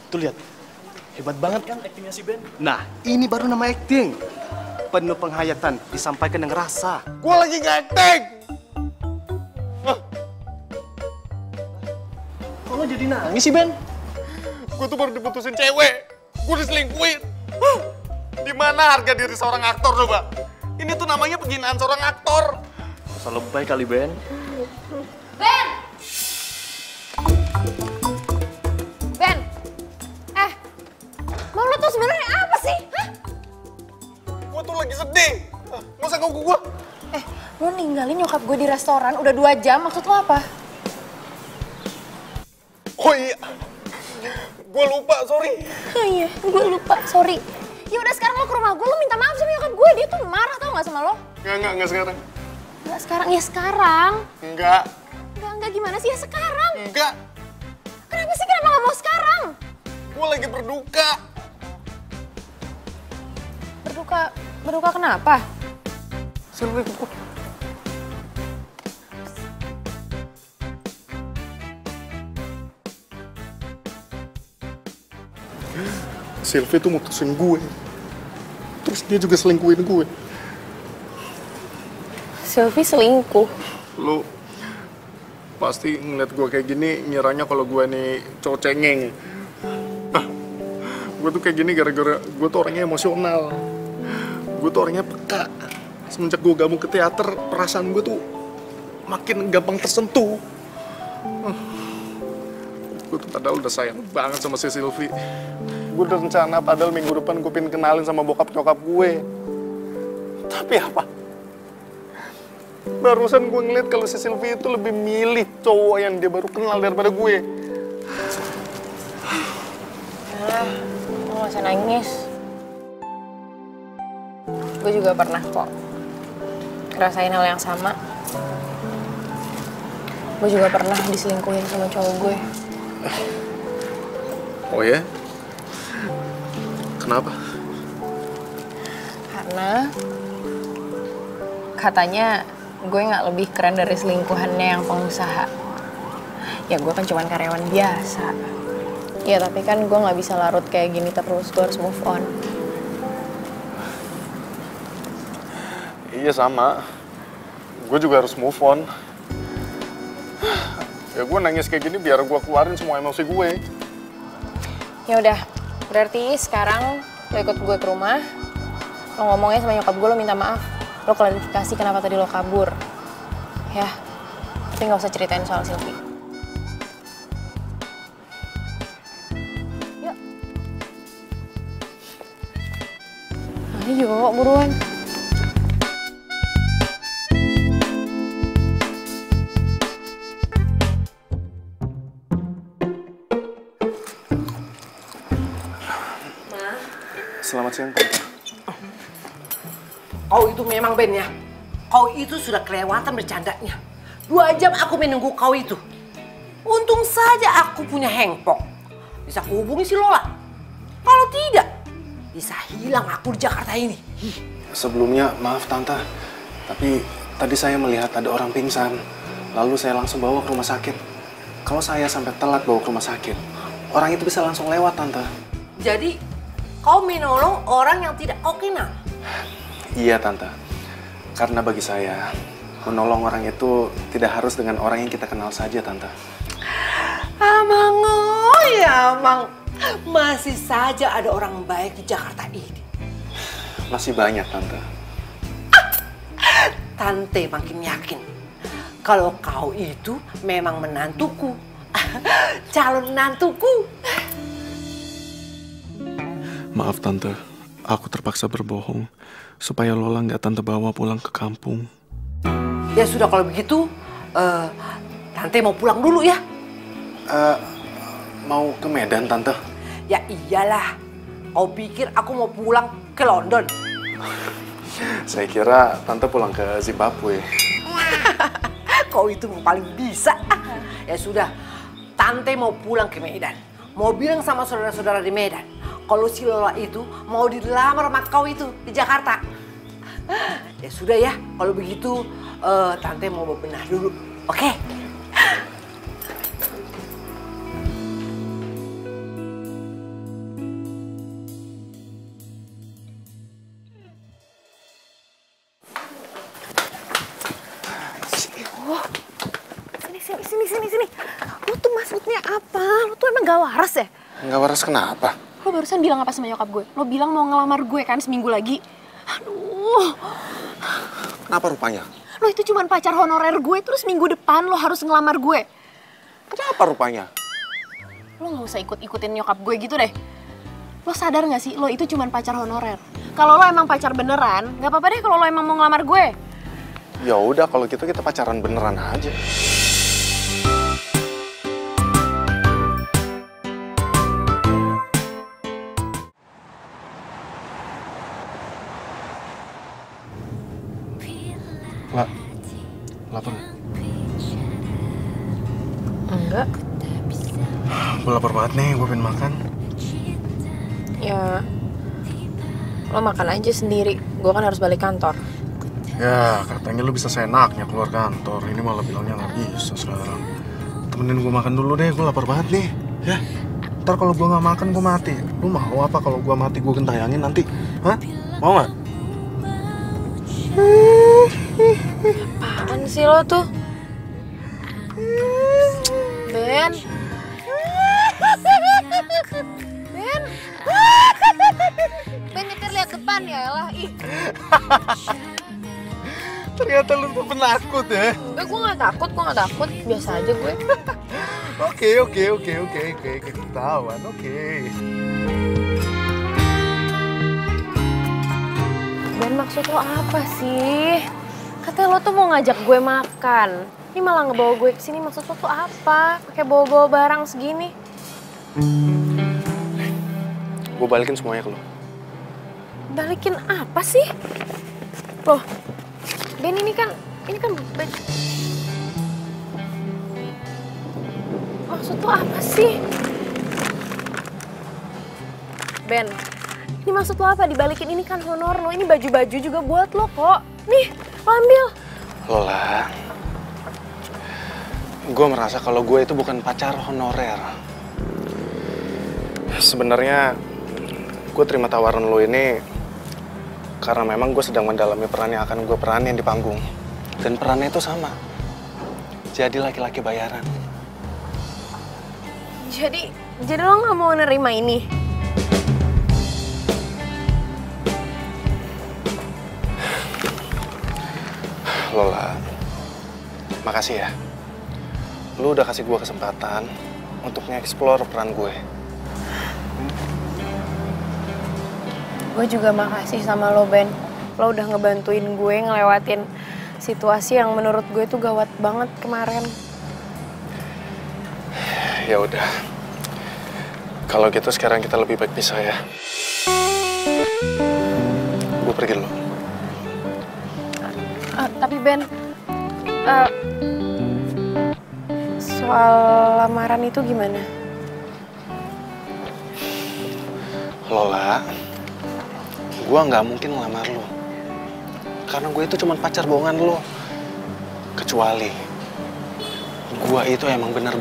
Tuh lihat, hebat banget kan aktingnya si Ben? Nah, ini baru nama acting. Penuh penghayatan, disampaikan dengan rasa. Gua lagi nggak acting. Kok lo jadi nangis sih, Ben? Gua tuh baru diputusin cewek. Gua diselingkuhin. Di mana harga diri seorang aktor coba? Ini tuh namanya penghinaan seorang aktor. Masa lebay kali, Ben. Mau lo tuh sebenarnya apa sih? Hah? Gua tuh lagi sedih. Nggak usah ganggu gua. Lo ninggalin nyokap gue di restoran udah 2 jam, maksud lo apa? Oh iya. Gua lupa, sorry. Oh iya, gue lupa, sorry. Ya udah sekarang lo ke rumah gue, lo minta maaf sama nyokap gue, dia tuh marah tau gak sama lo? Nggak sekarang. Enggak sekarang, ya sekarang. Enggak. Enggak gimana sih, ya sekarang. Enggak. Kenapa sih, kenapa gak mau sekarang? Gua lagi berduka. Berduka kenapa? Sylvie, Sylvie tuh mutusin gue. Terus dia juga selingkuhin gue. Sylvie selingkuh. Lu pasti ngeliat gue kayak gini ngiranya kalau gue nih cowok cengeng. Gue tuh kayak gini gara-gara gue tuh orangnya emosional. Gue tuh orangnya peka. Semenjak gue gabung ke teater, perasaan gue tuh makin gampang tersentuh. Gue tuh padahal udah sayang banget sama si Sylvie. Gue udah rencana padahal minggu depan gue pengen kenalin sama bokap nyokap gue. Tapi apa? Barusan gue ngeliat kalau si Sylvie itu lebih milih cowok yang dia baru kenal daripada gue. Lo gak usah nangis. Gue juga pernah kok ngerasain hal yang sama. Gue juga pernah diselingkuhin sama cowok gue. Oh ya? Kenapa? Karena katanya gue nggak lebih keren dari selingkuhannya yang pengusaha. Ya gue kan cuma karyawan biasa. Ya tapi kan gue nggak bisa larut kayak gini terus, gue harus move on. Iya sama. Gue juga harus move on. Ya gue nangis kayak gini biar gue keluarin semua emosi gue. Ya udah, berarti sekarang lo ikut gue ke rumah. Lo ngomongnya sama nyokap gue, lo minta maaf. Lo klarifikasi kenapa tadi lo kabur. Ya, tapi nggak usah ceritain soal Sylvie. Yuk. Ayo, buruan. Selamat siang, Tante. Kau itu memang Ben ya. Kau itu sudah kelewatan bercandanya. 2 jam aku menunggu kau itu. Untung saja aku punya handphone. Bisa kuhubungi si Lola. Kalau tidak, bisa hilang aku di Jakarta ini. Sebelumnya, maaf Tante. Tapi tadi saya melihat ada orang pingsan. Lalu saya langsung bawa ke rumah sakit. Kalau saya sampai telat bawa ke rumah sakit, orang itu bisa langsung lewat, Tante. Jadi, kau menolong orang yang tidak kau kenal? Iya, Tante. Karena bagi saya, menolong orang itu tidak harus dengan orang yang kita kenal saja, Tante. Amang, oh ya Amang. Masih saja ada orang baik di Jakarta ini. Masih banyak, Tante. Tante makin yakin kalau kau itu memang menantuku. Calon menantuku. Maaf, Tante. Aku terpaksa berbohong supaya Lola nggak Tante bawa pulang ke kampung. Ya sudah kalau begitu, Tante mau pulang dulu ya. Mau ke Medan, Tante? Ya iyalah. Kau pikir aku mau pulang ke London? Saya kira Tante pulang ke Zimbabwe. Kau itu paling bisa. Ya sudah, Tante mau pulang ke Medan. Mau bilang sama saudara-saudara di Medan kalau si Lola itu mau dilamar sama kau itu di Jakarta. Ya sudah ya, kalau begitu Tante mau bebenah dulu, oke? Sini. Lo tuh maksudnya apa? Lo tuh emang gak waras ya? Nggak waras kenapa? Lo barusan bilang apa sama nyokap gue? Lo bilang mau ngelamar gue kan seminggu lagi. Aduh. Kenapa rupanya? Lo itu cuma pacar honorer gue, terus minggu depan lo harus ngelamar gue. Kenapa rupanya? Lo gak usah ikut-ikutin nyokap gue gitu deh. Lo sadar gak sih, lo itu cuma pacar honorer. Kalau lo emang pacar beneran, gak apa-apa deh kalau lo emang mau ngelamar gue. Ya udah kalau gitu kita pacaran beneran aja. Lapar nggak? Enggak. Gue lapar banget nih, gue pengen makan. Ya, lo makan aja sendiri. Gue kan harus balik kantor. Ya, katanya lu bisa seenaknya keluar kantor. Ini malah bilangnya nggak bisa sekarang. Temenin gue makan dulu deh, gue lapar banget nih. Ya, ntar kalau gue nggak makan gue mati. Lu mau apa kalau gue mati gue gentayangin nanti? Hah? Mau nggak? Apaan sih lo tuh? Ben. Ben nyetir lihat depan ya elah. Ih. Ternyata lu tuh penakut ya. Enggak, gue gak takut. Biasa aja gue. Oke. Ketahuan, oke. Ben, maksud lo apa sih? Katanya lo tuh mau ngajak gue makan. Ini malah ngebawa gue kesini, maksud lo tuh apa? Pakai bawa-bawa barang segini. Gue balikin semuanya ke lo. Balikin apa sih? Loh, Ben ini kan maksud lo apa sih? Ben, ini maksud lo apa? Dibalikin, ini kan honor lo, ini baju-baju juga buat lo kok. Nih, lo ambil. Lola, gue merasa kalau gue itu bukan pacar honorer. Sebenarnya gue terima tawaran lo ini karena memang gue sedang mendalami peran yang akan gue peranin di panggung. Dan perannya itu sama. Jadi laki-laki bayaran. Jadi lo nggak mau nerima ini? Lola, makasih ya. Lu udah kasih gue kesempatan untuk nge-explore peran gue. Gue juga makasih sama lo, Ben. Lo udah ngebantuin gue ngelewatin situasi yang menurut gue tuh gawat banget kemarin. Ya udah. Kalau gitu sekarang kita lebih baik pisah ya. Gue pergi dulu. Tapi Ben, soal lamaran itu gimana? Lola, gue nggak mungkin ngelamar lo. Karena gue itu cuma pacar bohongan lo. Kecuali gue itu emang bener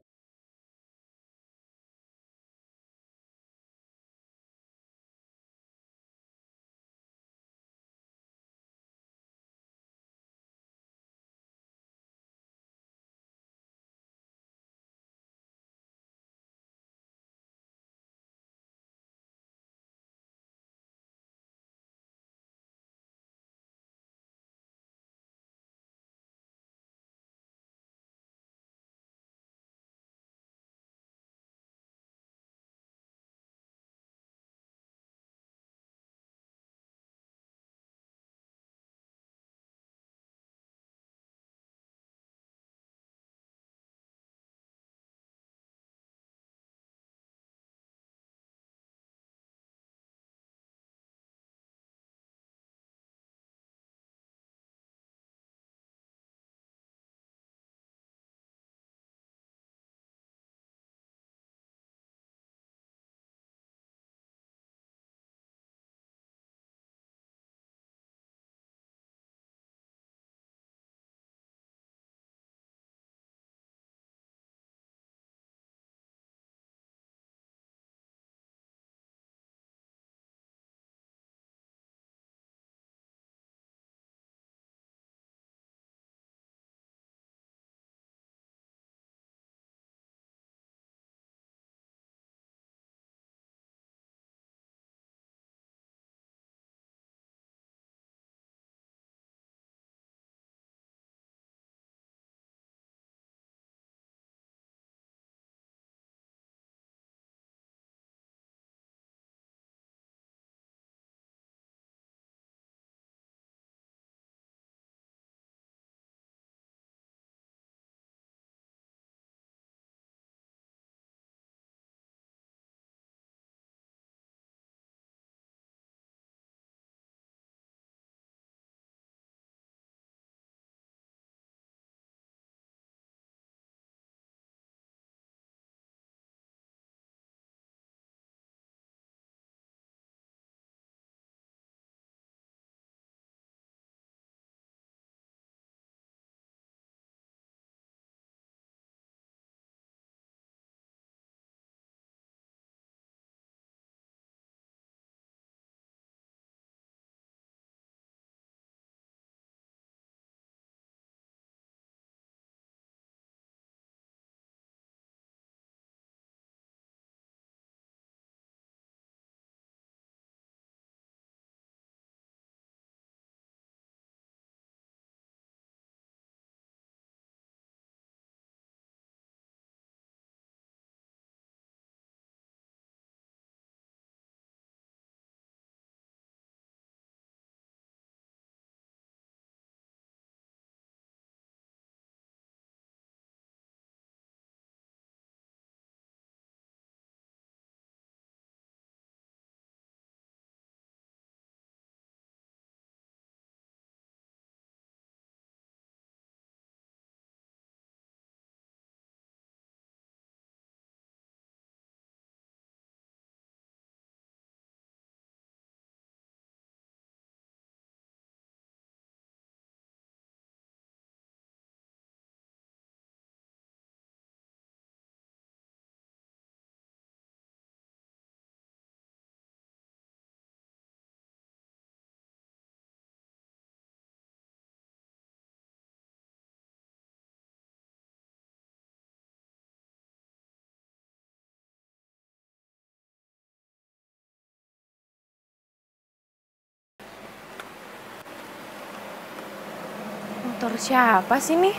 Motor siapa sih nih?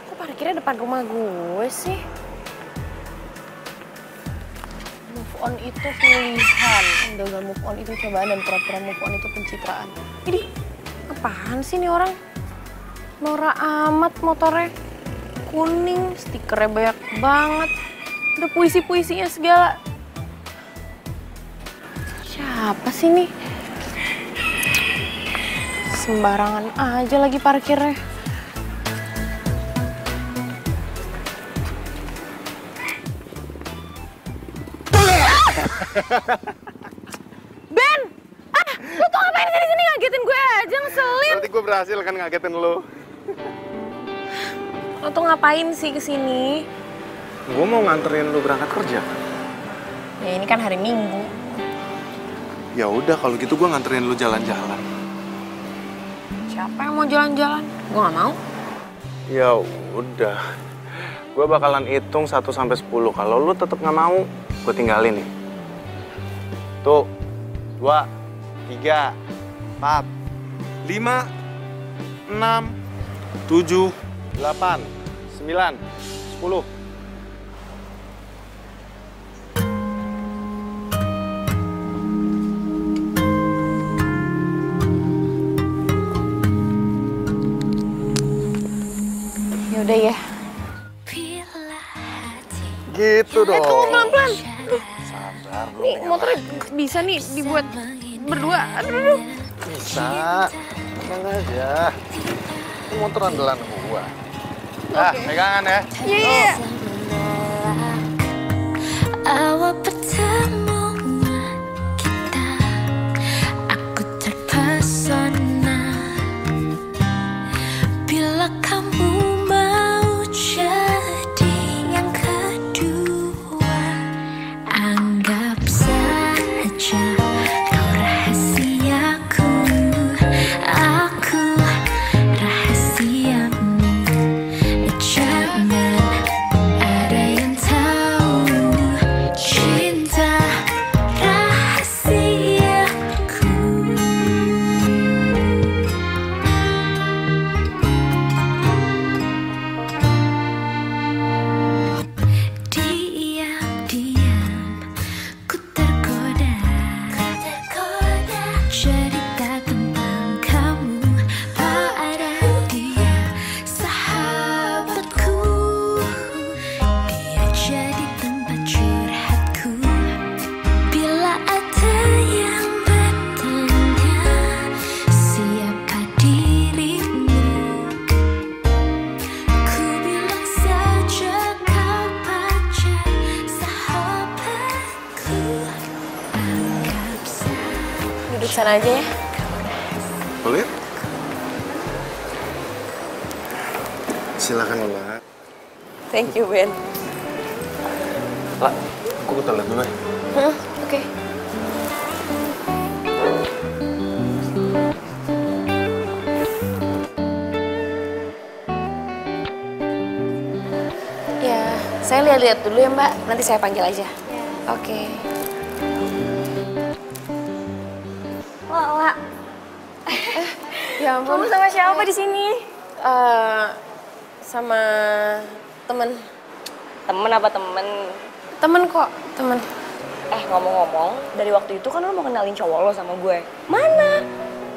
Kok parkirnya depan rumah gue sih? Move on itu pilihan, gagal move on itu cobaan, dan pura-pura move on itu pencitraan. Ini apaan sih nih orang? Norak amat motornya. Kuning, stikernya banyak banget. Ada puisi-puisinya segala. Siapa sih nih? Sembarangan aja lagi parkirnya. Ben! Lu tuh ngapain di sini ngagetin gue aja, ngeselin. Berarti gue berhasil kan ngagetin lo. Lo tuh ngapain sih kesini? Gue mau nganterin lu berangkat kerja. Ya ini kan hari Minggu. Ya udah kalau gitu gue nganterin lu jalan-jalan. Siapa yang mau jalan-jalan? Gue gak mau. Ya udah. Gue bakalan hitung 1 sampai 10. Kalau lu tetap nggak mau, gue tinggalin nih. Tuh, 2, 3, 4, 5, 6, 7, 8, 9, 10. Yaudah ya. Gitu dong. Tunggu pelan-pelan. Sabar dong. Nih motornya bisa nih dibuat berdua. Aduh. Bisa. Tenang aja. Ini motor andalan gua. Pegangan ya. Iya. Awal pertemuan kita, aku terpesona. Bila kamu mau jadi yang kedua, anggap saja kau rahasiaku, aku rahasiamu. Jangan ada yang tahu cinta rahasiaku. Diam-diam ku tergoda cerita tentang kamu pada dia, sahabatku. Dia jadi tempat curhatku. Bila ada yang bertanya siapa dirimu, ku bilang saja kau pacar sahabatku. Anggap saja. Duduk sana aja ya. Boleh? Silakan Lola. Thank you, Ben. Lah, aku ke toilet dulu ya. Oke. Ya, saya lihat-lihat dulu ya, Mbak. Nanti saya panggil aja. Oke. Lala, Ya ampun. kamu sama siapa di sini? Sama temen. Temen apa temen? Temen kok, temen. Ngomong-ngomong, dari waktu itu kan lo mau kenalin cowok lo sama gue. Mana?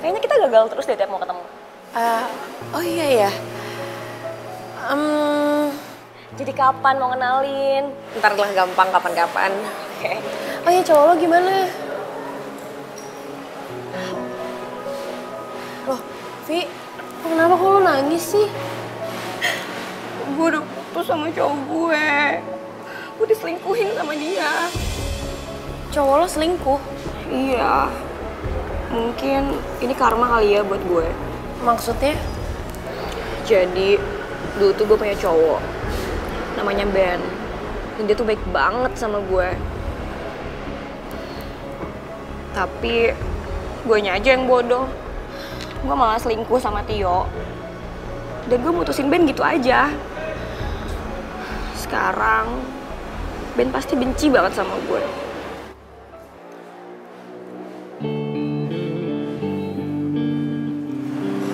Kayaknya kita gagal terus deh tiap mau ketemu. Oh iya ya. Jadi kapan mau kenalin? Ntar lah gampang kapan-kapan. Oke. Oh iya, cowok lo gimana? Loh, Vi, kenapa kok lo nangis sih? Gue udah putus sama cowok gue. Gue diselingkuhin sama dia. Cowok lo selingkuh? Iya. Mungkin ini karma kali ya buat gue. Maksudnya? Jadi, dulu tuh gue punya cowok. Namanya Ben. Dan dia tuh baik banget sama gue. Tapi, guenya aja yang bodoh. Gue malah selingkuh sama Tio. Dan gue mutusin Ben gitu aja. Sekarang, Ben pasti benci banget sama gue.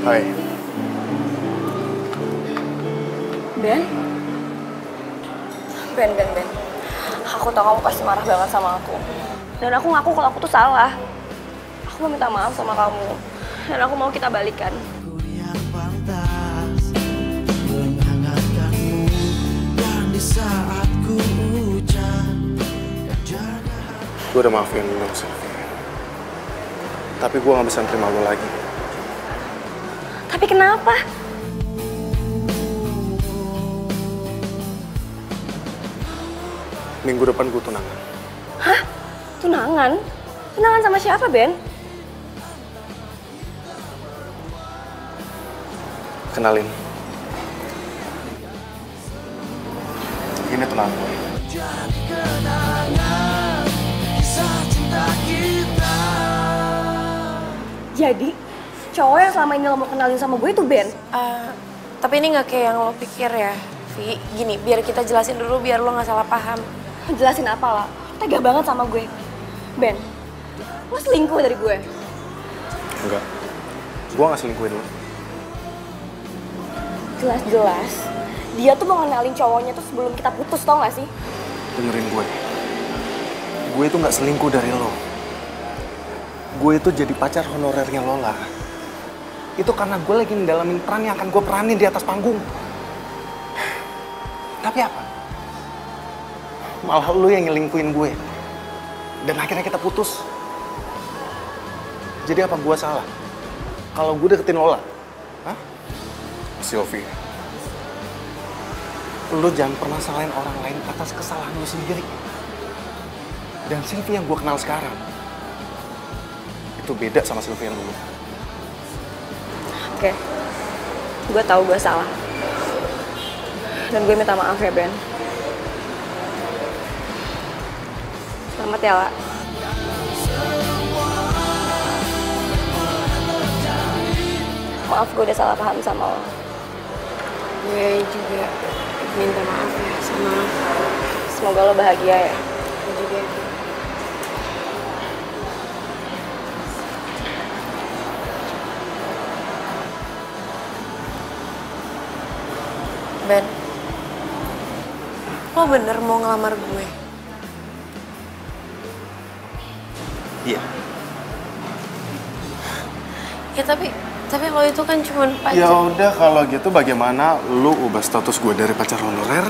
Hai. Ben? Ben. Aku tahu kamu pasti marah banget sama aku. Dan aku ngaku kalau aku tuh salah. Aku mau minta maaf sama kamu. Dan aku mau kita balikan. Gue udah maafin lo, Sylvie. Tapi gue gak bisa terima lo lagi. Tapi kenapa? Minggu depan gue tunangan. Hah? Tunangan? Tunangan sama siapa, Ben? Kenalin. Ini tunangan gue. Jadi, cowok yang selama ini lo mau kenalin sama gue itu Ben? Tapi ini nggak kayak yang lo pikir ya, Vi. Gini, biar kita jelasin dulu biar lo nggak salah paham. Jelasin apa lah? Tega banget sama gue. Ben, lo selingkuh dari gue? Enggak. Gue gak selingkuhin lo. Jelas-jelas, dia tuh mau ngenalin cowoknya tuh sebelum kita putus, tau gak sih? Dengerin gue. Gue itu gak selingkuh dari lo. Gue itu jadi pacar honorernya Lola. Itu karena gue lagi ngedalamin peran yang akan gue peranin di atas panggung. Tapi apa? Malah lo yang nyelingkuhin gue. Dan akhirnya kita putus. Jadi apa gue salah? Kalau gue deketin Lola? Hah? Sylvie, lo jangan pernah salahin orang lain atas kesalahan lo sendiri. Dan Sylvie yang gue kenal sekarang, itu beda sama Sylvie yang dulu. Oke, gue tahu gue salah. Dan gue minta maaf ya, Ben. Selamat ya, La. Maaf, gue udah salah paham sama lo. Gue juga minta maaf ya sama lo. Semoga lo bahagia ya. Gue juga. Ben, lo bener mau ngelamar gue? Iya. Ya tapi lo itu kan cuma pacar. Ya udah kalau gitu bagaimana lu ubah status gue dari pacar honorer